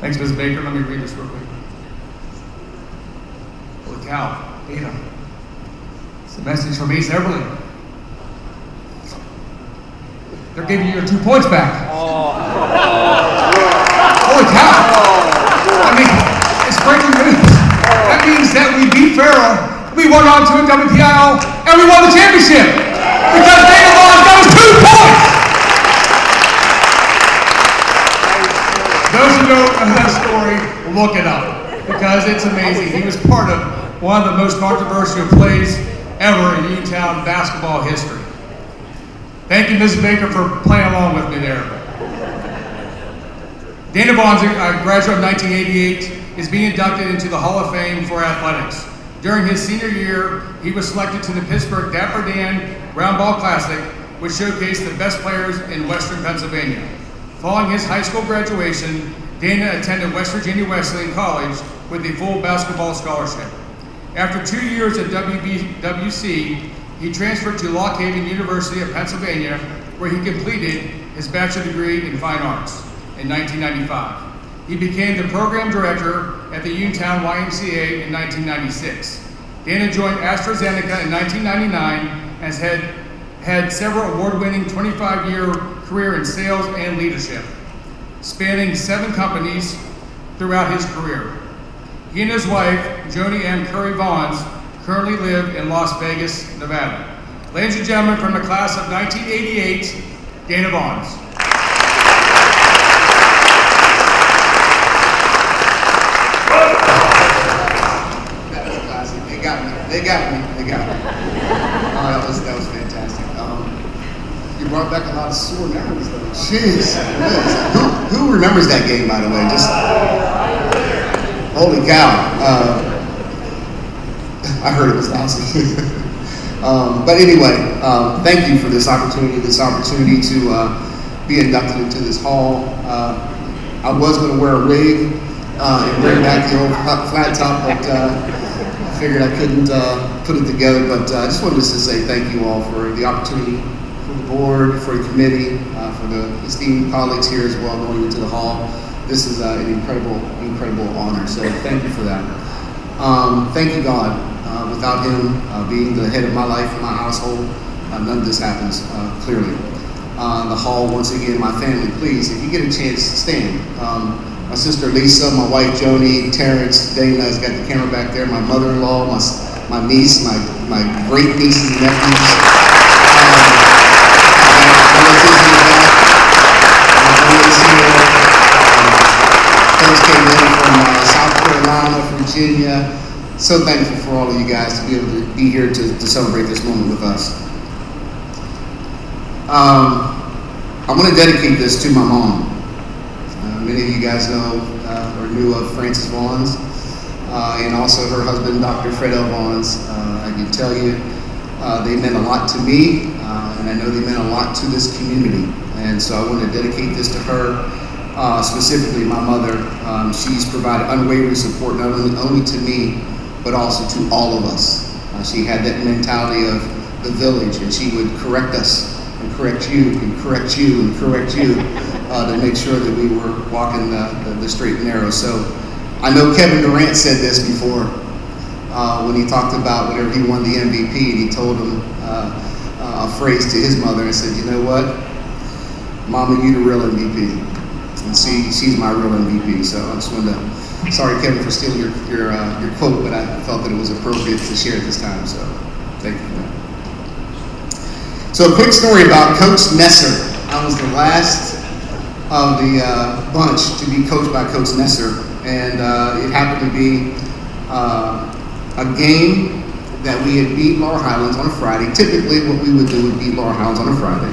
Thanks, Ms. Baker. Let me read this real quick. Holy cow, Dana. It's a message from Ace Everly. They're giving you your 2 points back. Oh. Holy cow. I mean, it's breaking news. That means that we beat Farrell, we won on to a WPIL, and we won the championship. Because Dana Vaughn got us 2 points. Those who know that story, look it up, because it's amazing. He was part of one of the most controversial plays ever in Uniontown basketball history. Thank you, Mrs. Baker, for playing along with me there. Dana Vaughn's a graduate of 1988, is being inducted into the Hall of Fame for athletics. During his senior year, he was selected to the Pittsburgh Dapper Dan Round Ball Classic, which showcased the best players in Western Pennsylvania. Following his high school graduation, Dana attended West Virginia Wesleyan College with a full basketball scholarship. After 2 years at WVC, he transferred to Lock Haven University of Pennsylvania, where he completed his bachelor degree in fine arts in 1995. He became the program director at the Uniontown YMCA in 1996. Dana joined AstraZeneca in 1999 and has had several award-winning 25-year career in sales and leadership, spanning 7 companies throughout his career. He and his wife, Joni M. Curry Vaughns, currently live in Las Vegas, Nevada. Ladies and gentlemen, from the class of 1988, Dana Vaughns. That's classic. They got me. They got me. Oh, that was fantastic. You brought back a lot of sore memories, though. Jeez. Who remembers that game, by the way? Just holy cow. I heard it was lousy. But anyway, thank you for this opportunity to be inducted into this hall. I was going to wear a wig and bring back the old flat top, but I figured I couldn't put it together. But I just wanted to say thank you all for the opportunity, for the board, for the committee, for the esteemed colleagues here as well going into the hall. This is an incredible honor, so thank you for that. Thank you, God. Without him being the head of my life and my household, none of this happens, clearly. The hall, once again, my family, please, if you get a chance, stand. My sister Lisa, my wife Joni, Terrence, Dana has got the camera back there, my mother-in-law, my niece, my great nieces and nephews. Folks came in from South Carolina, Virginia. So thankful for all of you guys to be able to be here to celebrate this moment with us. I want to dedicate this to my mom. Many of you guys know or knew of Frances Vaughns, and also her husband, Dr. Fred L. Vaughns. I can tell you they meant a lot to me, and I know they meant a lot to this community. And so I want to dedicate this to her, specifically my mother. She's provided unwavering support not only to me, but also to all of us. She had that mentality of the village, and she would correct us, and correct you, and correct you, and correct you, to make sure that we were walking the straight and narrow. So I know Kevin Durant said this before, when he talked about whenever he won the MVP, and he told him a phrase to his mother and said, you know what, Mama, you the real MVP. And she's my real MVP. So I just wanted to, sorry Kevin for stealing your quote, but I felt that it was appropriate to share at this time. So thank you for that. So a quick story about Coach Nesser. I was the last of the bunch to be coached by Coach Nesser, and it happened to be a game that we had beat Laurel Highlands on a Friday. Typically what we would do would beat Laurel Highlands on a Friday.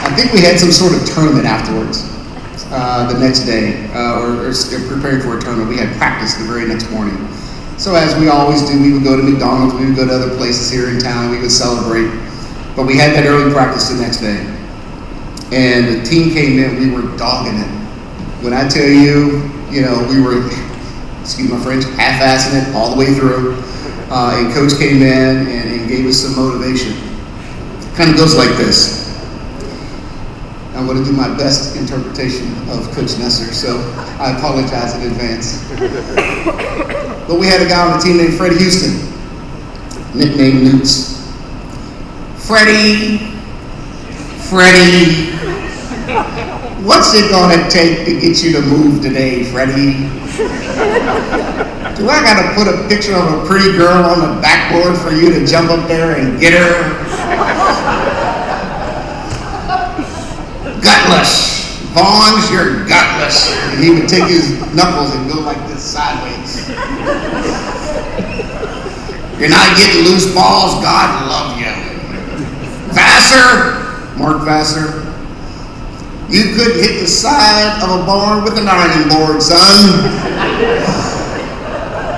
I think we had some sort of tournament afterwards the next day, or preparing for a tournament. We had practice the very next morning. So as we always do, we would go to McDonald's, we would go to other places here in town, we would celebrate. But we had that early practice the next day. And the team came in, we were dogging it. When I tell you, we were, excuse my French, half-assing it all the way through. And Coach came in and gave us some motivation. Kind of goes like this. I'm going to do my best interpretation of Coach Nesser, so I apologize in advance. But we had a guy on the team named Freddie Houston, nicknamed Newts. Freddie, what's it going to take to get you to move today, Freddie? Do I got to put a picture of a pretty girl on the backboard for you to jump up there and get her? Gutless. Vaughns, you're gutless. And he would take his knuckles and go like this sideways. You're not getting loose balls, God love you. Vassar, Mark Vassar, you couldn't hit the side of a barn with an ironing board, son.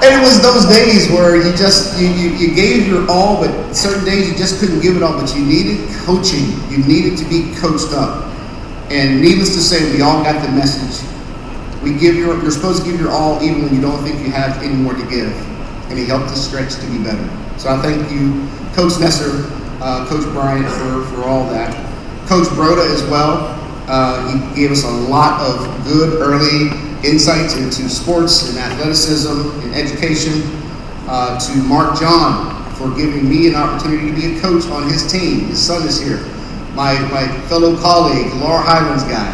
And it was those days where you gave your all, but certain days you just couldn't give it all, but you needed coaching. You needed to be coached up. And needless to say, we all got the message. You're supposed to give your all even when you don't think you have any more to give. And he helped us stretch to be better. So I thank you, Coach Nesser, Coach Bryant for all that. Coach Broda as well. He gave us a lot of good early insights into sports and athleticism and education. To Mark John for giving me an opportunity to be a coach on his team. His son is here. My fellow colleague, Laurel Highlands guy.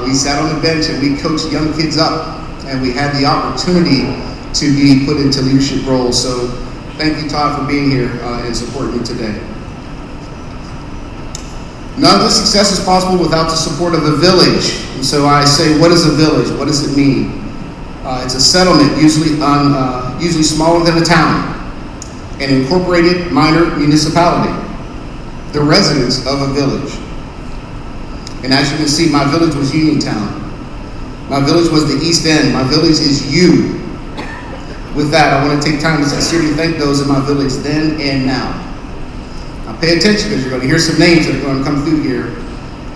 We sat on the bench and we coached young kids up, and we had the opportunity to be put into leadership roles. So thank you, Todd, for being here and supporting me today. None of this success is possible without the support of the village. And so I say, what is a village? What does it mean? It's a settlement, usually smaller than a town, an incorporated minor municipality, the residents of a village. And as you can see, my village was Uniontown. My village was the East End. My village is you. With that, I want to take time to sincerely thank those in my village then and now. Now pay attention, because you're going to hear some names that are going to come through here,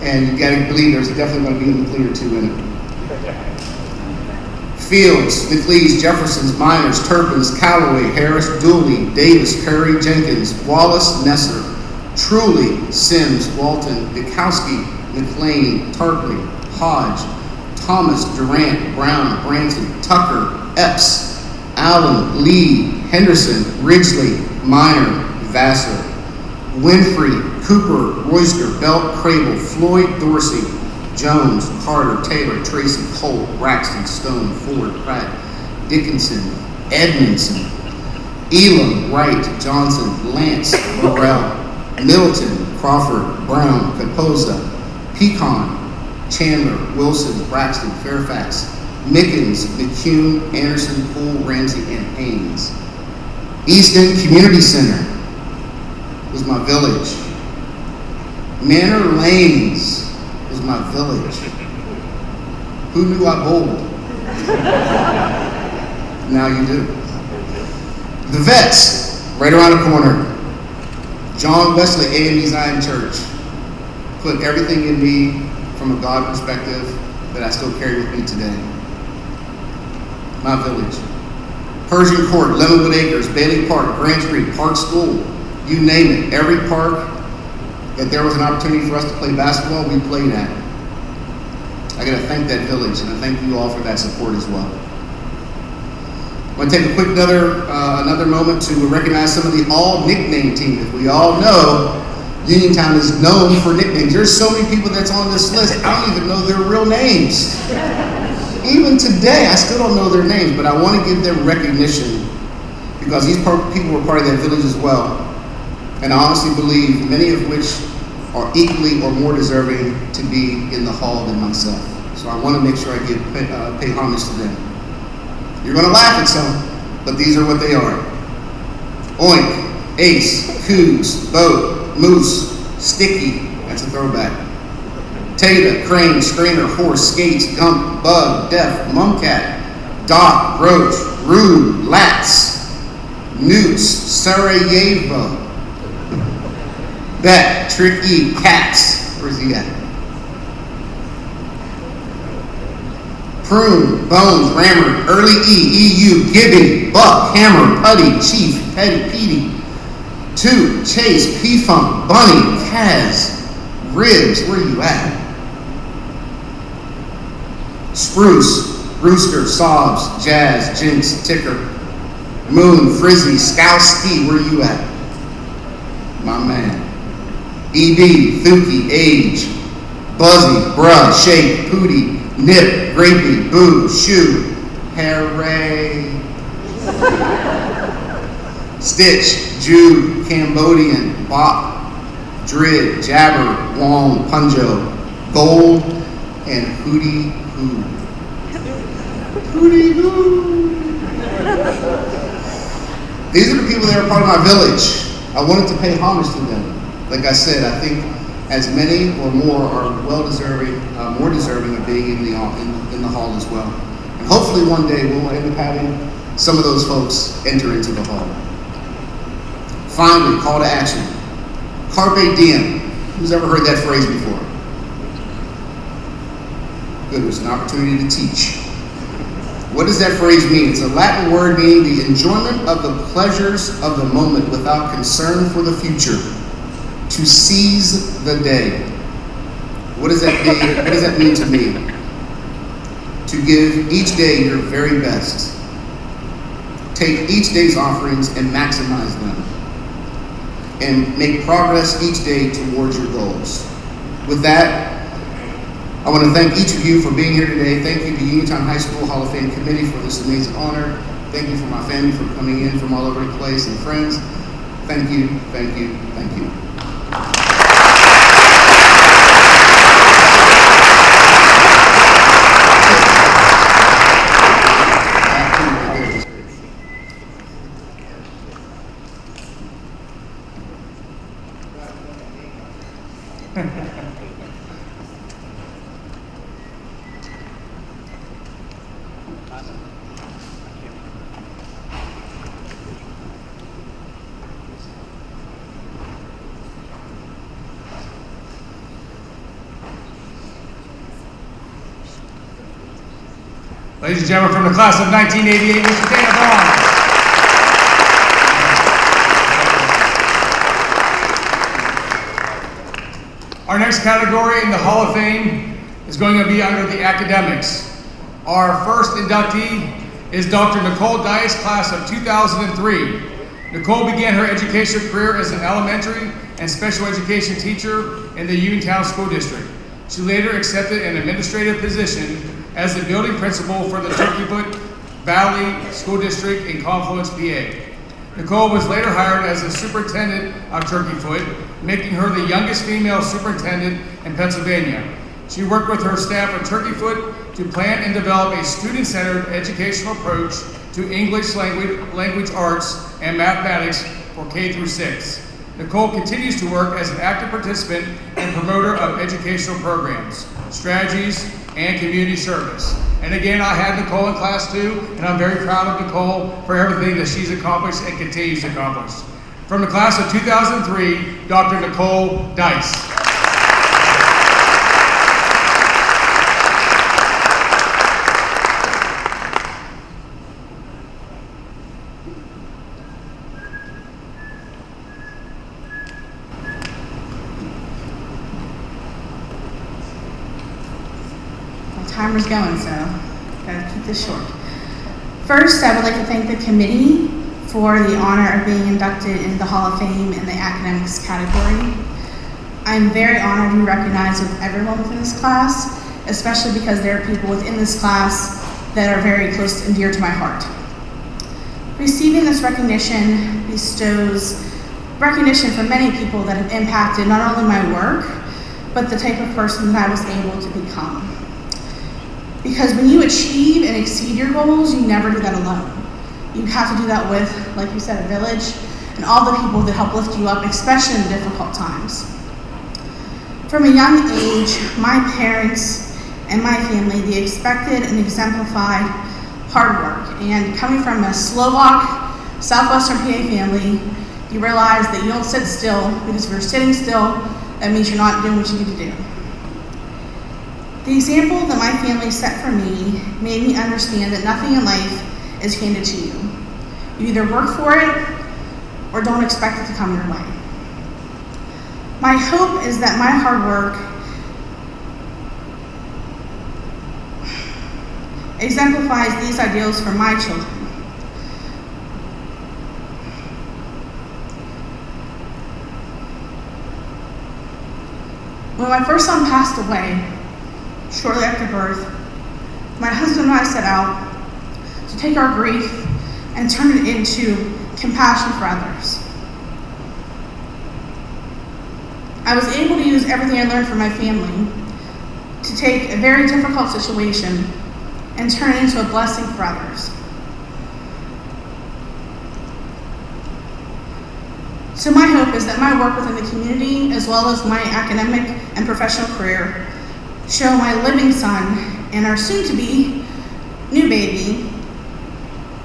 and you got to believe there's definitely going to be a McLean or two in it. Fields, McLeese, Jeffersons, Miners, Turpins, Callaway, Harris, Dooley, Davis, Curry, Jenkins, Wallace, Nesser, Truly, Sims, Walton, Bukowski, McLean, Tarpley, Hodge, Thomas, Durant, Brown, Branson, Tucker, Epps, Allen, Lee, Henderson, Ridgely, Minor, Vassar, Winfrey, Cooper, Royster, Belt, Crable, Floyd, Dorsey, Jones, Carter, Taylor, Tracy, Holt, Braxton, Stone, Ford, Pratt, Dickinson, Edmondson, Elam, Wright, Johnson, Lance, Burrell, Middleton, Crawford, Brown, Capoza, Pecan, Chandler, Wilson, Braxton, Fairfax, Mickens, McCune, Anderson, Poole, Ramsey, and Haynes. East End Community Center was my village. Manor Lanes was my village. Who knew I bowled? Now you do. The Vets, right around the corner. John Wesley A&E Zion Church put everything in me from a God perspective that I still carry with me today. My village. Persian Court, Lemonwood Acres, Bailey Park, Grant Street, Park School, you name it. Every park that there was an opportunity for us to play basketball, we played at. I got to thank that village, and I thank you all for that support as well. I want to take a quick another moment to recognize some of the all-nickname team. If we all know, Uniontown is known for nicknames. There's so many people that's on this list, I don't even know their real names. Even today, I still don't know their names, but I want to give them recognition because these people were part of that village as well. And I honestly believe many of which are equally or more deserving to be in the hall than myself. So I want to make sure I pay homage to them. You're going to laugh at some, but these are what they are. Oink, Ace, Cougs, Boat, Moose, Sticky, that's a throwback. Tata, Crane, Strainer, Horse, Skates, Gump, Bug, Def, Mumcat, Doc, Roach, Rude, Lats, Newts, Sarajevo, Bet, Tricky, Cats, where's he at? Prune, Bones, Rammer, Early E, EU, Gibbon, Buck, Hammer, Putty, Chief, Petty, Petey, Toot, Chase, P-Funk, Bunny, Kaz, Ribs, where you at? Spruce, Rooster, Sobs, Jazz, Jinx, Ticker, Moon, Frizzy, Skowski, where you at? My man. EB, Thuki, Age, Buzzy, Bruh, Shake, Pootie, Nip, Grapey, Boo, Shoe, Hooray. Stitch, Jude, Cambodian, Bop, Drid, Jabber, Wong, Punjo, Gold, and Hootie Hoo. Hootie Hoo. These are the people that are part of my village. I wanted to pay homage to them. Like I said, I think as many or more are well deserving, more deserving of being in the hall as well. And hopefully one day we'll end up having some of those folks enter into the hall. Finally, call to action. Carpe diem. Who's ever heard that phrase before? Good, it was an opportunity to teach. What does that phrase mean? It's a Latin word meaning the enjoyment of the pleasures of the moment without concern for the future. To seize the day. What does that mean? What does that mean to me? To give each day your very best. Take each day's offerings and maximize them. And make progress each day towards your goals. With that, I want to thank each of you for being here today. Thank you to Uniontown High School Hall of Fame Committee for this amazing honor. Thank you for my family for coming in from all over the place and friends. Thank you, thank you, thank you. Ladies and gentlemen, from the class of 1988, Mr. Dana Vaughn. Our next category in the Hall of Fame is going to be under the academics. Our first inductee is Dr. Nicole Dice, class of 2003. Nicole began her education career as an elementary and special education teacher in the Uniontown School District. She later accepted an administrative position as the building principal for the Turkeyfoot Valley School District in Confluence, PA. Nicole was later hired as the superintendent of Turkeyfoot, making her the youngest female superintendent in Pennsylvania. She worked with her staff at Turkeyfoot to plan and develop a student-centered educational approach to English language arts and mathematics for K through 6. Nicole continues to work as an active participant and promoter of educational programs, strategies, and community service. And again, I had Nicole in class too, and I'm very proud of Nicole for everything that she's accomplished and continues to accomplish. From the class of 2003, Dr. Nicole Dice. Timer's going, so gotta keep this short. First, I would like to thank the committee for the honor of being inducted into the Hall of Fame in the academics category. I'm very honored to be recognized with everyone within this class, especially because there are people within this class that are very close and dear to my heart. Receiving this recognition bestows recognition from many people that have impacted not only my work, but the type of person that I was able to become. Because when you achieve and exceed your goals, you never do that alone. You have to do that with, like you said, a village and all the people that help lift you up, especially in difficult times. From a young age, my parents and my family, they expected and exemplified hard work. And coming from a Slovak, Southwestern PA family, you realize that you don't sit still, because if you're sitting still, that means you're not doing what you need to do. The example that my family set for me made me understand that nothing in life is handed to you. You either work for it or don't expect it to come your way. My hope is that my hard work exemplifies these ideals for my children. When my first son passed away, shortly after birth, my husband and I set out to take our grief and turn it into compassion for others. I was able to use everything I learned from my family to take a very difficult situation and turn it into a blessing for others. So my hope is that my work within the community, as well as my academic and professional career, show my living son and our soon-to-be new baby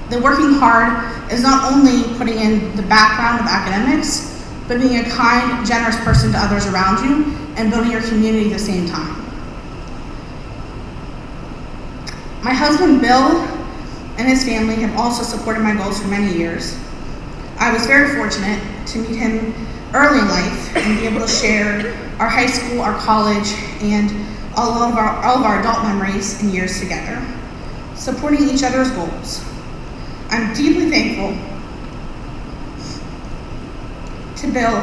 that working hard is not only putting in the background of academics, but being a kind, generous person to others around you and building your community at the same time. My husband, Bill, and his family have also supported my goals for many years. I was very fortunate to meet him early in life and be able to share our high school, our college, and all of our adult memories and years together, supporting each other's goals. I'm deeply thankful to Bill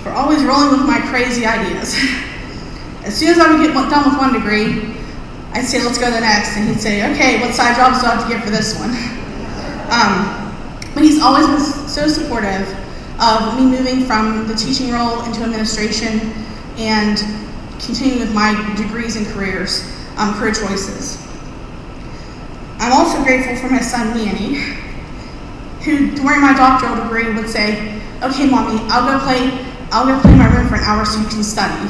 for always rolling with my crazy ideas. As soon as I would get done with one degree, I'd say, let's go to the next, and he'd say, okay, what side jobs do I have to get for this one? But he's always been so supportive of me moving from the teaching role into administration and continuing with my degrees and career choices. I'm also grateful for my son, Manny, who during my doctoral degree would say, okay, Mommy, I'll go play in my room for an hour so you can study.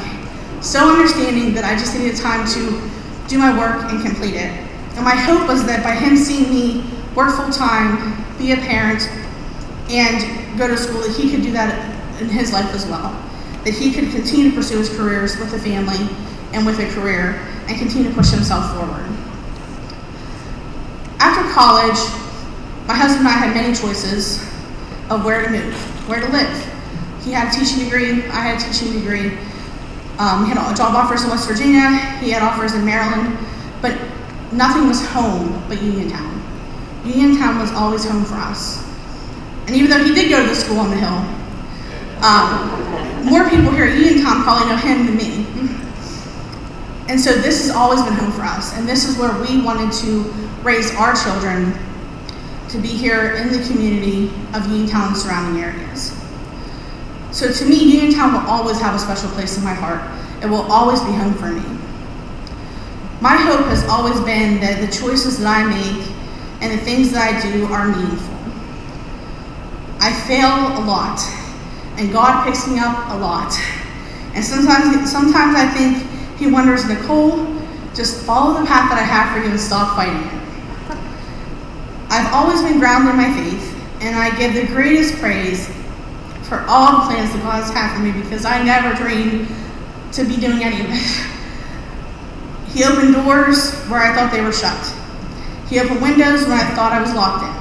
So understanding that I just needed time to do my work and complete it. And my hope was that by him seeing me work full time, be a parent, and go to school, that he could do that in his life as well. That he could continue to pursue his careers with a family and with a career and continue to push himself forward. college, my husband and I had many choices of where to move, where to live. He had a teaching degree, I had a teaching degree. He had job offers in West Virginia, he had offers in Maryland, but nothing was home but Uniontown. Uniontown was always home for us. And even though he did go to the school on the hill, more people here at Uniontown probably know him than me. And so this has always been home for us, and this is where we wanted to raise our children to be here in the community of Uniontown and surrounding areas. So to me, Uniontown will always have a special place in my heart. It will always be home for me. My hope has always been that the choices that I make and the things that I do are meaningful. I fail a lot, and God picks me up a lot. And sometimes I think He wonders, Nicole, just follow the path that I have for you and stop fighting it. I've always been grounded in my faith, and I give the greatest praise for all the plans that God has had for me, because I never dreamed to be doing any of it. He opened doors where I thought they were shut. He opened windows when I thought I was locked in.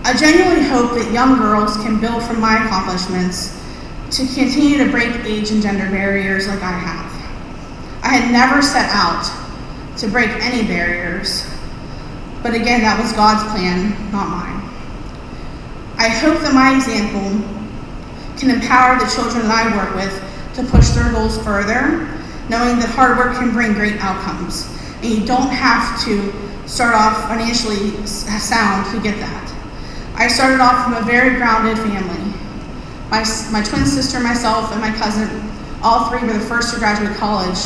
I genuinely hope that young girls can build from my accomplishments to continue to break age and gender barriers like I have. I had never set out to break any barriers, but again, that was God's plan, not mine. I hope that my example can empower the children that I work with to push their goals further, knowing that hard work can bring great outcomes, and you don't have to start off financially sound to get that. I started off from a very grounded family. My twin sister, myself, and my cousin, all three were the first to graduate college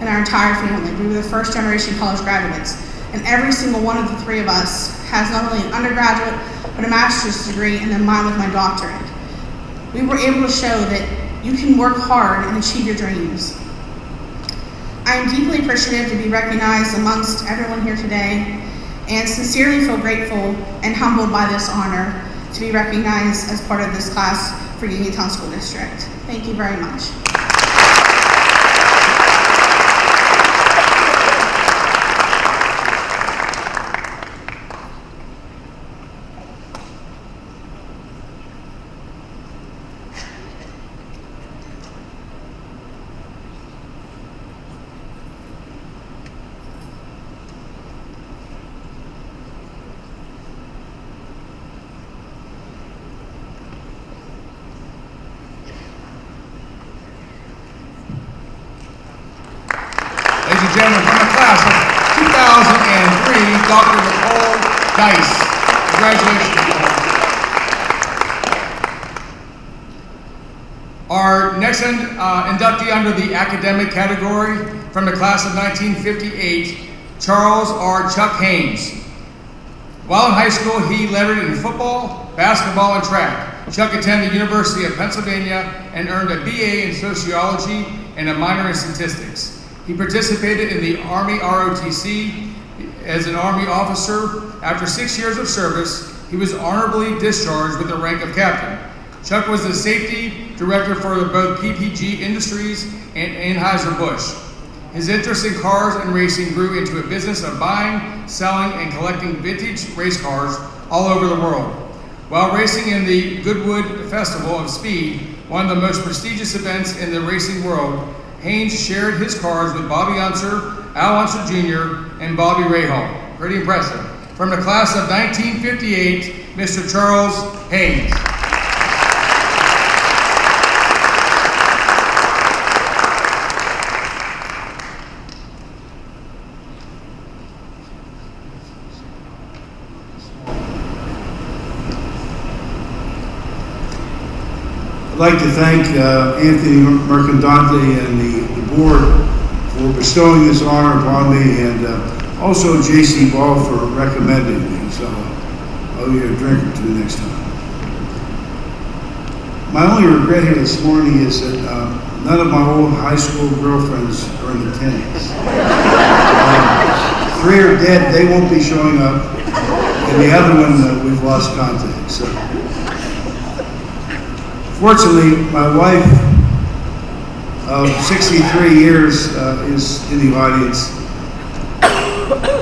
in our entire family. We were the first generation college graduates. And every single one of the three of us has not only an undergraduate, but a master's degree, and then mine with my doctorate. We were able to show that you can work hard and achieve your dreams. I am deeply appreciative to be recognized amongst everyone here today, and sincerely feel grateful and humbled by this honor to be recognized as part of this class for Uniontown School District. Thank you very much. Ladies and gentlemen, from the class of 2003, Dr. Nicole Dice. Congratulations, Nicole. Our next inductee under the academic category from the class of 1958, Charles R. Chuck Haynes. While in high school, he lettered in football, basketball, and track. Chuck attended the University of Pennsylvania and earned a BA in sociology and a minor in statistics. He participated in the Army ROTC as an Army officer. After 6 years of service, he was honorably discharged with the rank of captain. Chuck was the safety director for both PPG Industries and Anheuser-Busch. His interest in cars and racing grew into a business of buying, selling, and collecting vintage race cars all over the world. While racing in the Goodwood Festival of Speed, one of the most prestigious events in the racing world, Haynes shared his cars with Bobby Unser, Al Unser Jr., and Bobby Rahal. Pretty impressive. From the class of 1958, Mr. Charles Haynes. I'd like to thank Anthony Mercandante and the board for bestowing this honor upon me, and also J.C. Ball for recommending me. So I'll owe you a drink or two next time. My only regret here this morning is that none of my old high school girlfriends are in attendance. 3 are dead, they won't be showing up, and the other one we've lost contact. So. Fortunately, my wife of 63 years is in the audience.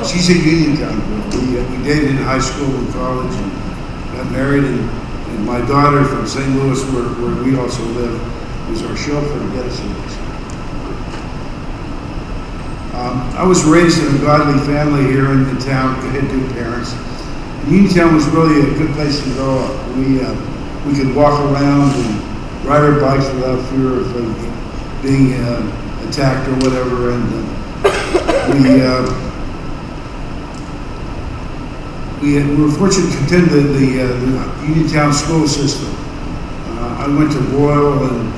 She's a Uniontown girl. We dated in high school and college and got married. And my daughter from St. Louis, where we also live, was our chauffeur to get us here. I was raised in a godly family here in the town. I had two parents. And Uniontown was really a good place to grow up. We could walk around and ride our bikes without fear of being attacked or whatever. And we were fortunate to attend the Uniontown school system. I went to Royal and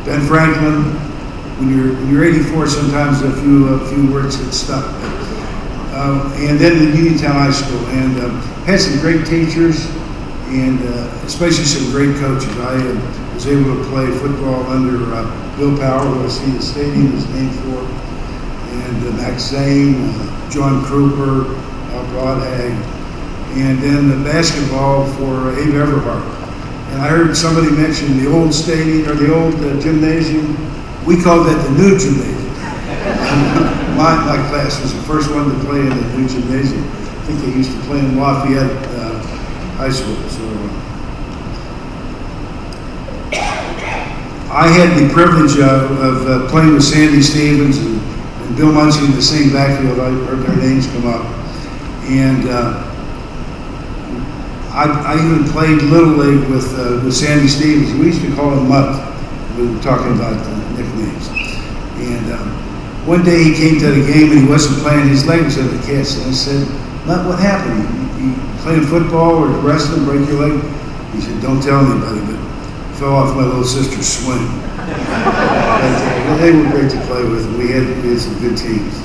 Ben Franklin. When you're 84, sometimes a few words get stuck. And then the Uniontown High School, and had some great teachers, and especially some great coaches. I was able to play football under Bill Power, who I see the stadium is named for, and Max Zane, John Kruper, Al Broadhag, and then the basketball for Abe Everhart. And I heard somebody mention the old stadium, or the old gymnasium. We called that the new gymnasium. My class was the first one to play in the new gymnasium. I think they used to play in Lafayette High School. So I had the privilege of playing with Sandy Stevens and Bill Muncie in the same backfield. I heard their names come up. And I even played Little League with Sandy Stevens. We used to call him Mutt. We were talking about nicknames. And one day he came to the game and he wasn't playing. His leg was in the cast. And I said, Mutt, what happened? You playing football or wrestling, break your leg? He said, don't tell anybody, but fell off my little sister's swing. But they were great to play with. We had some good teams.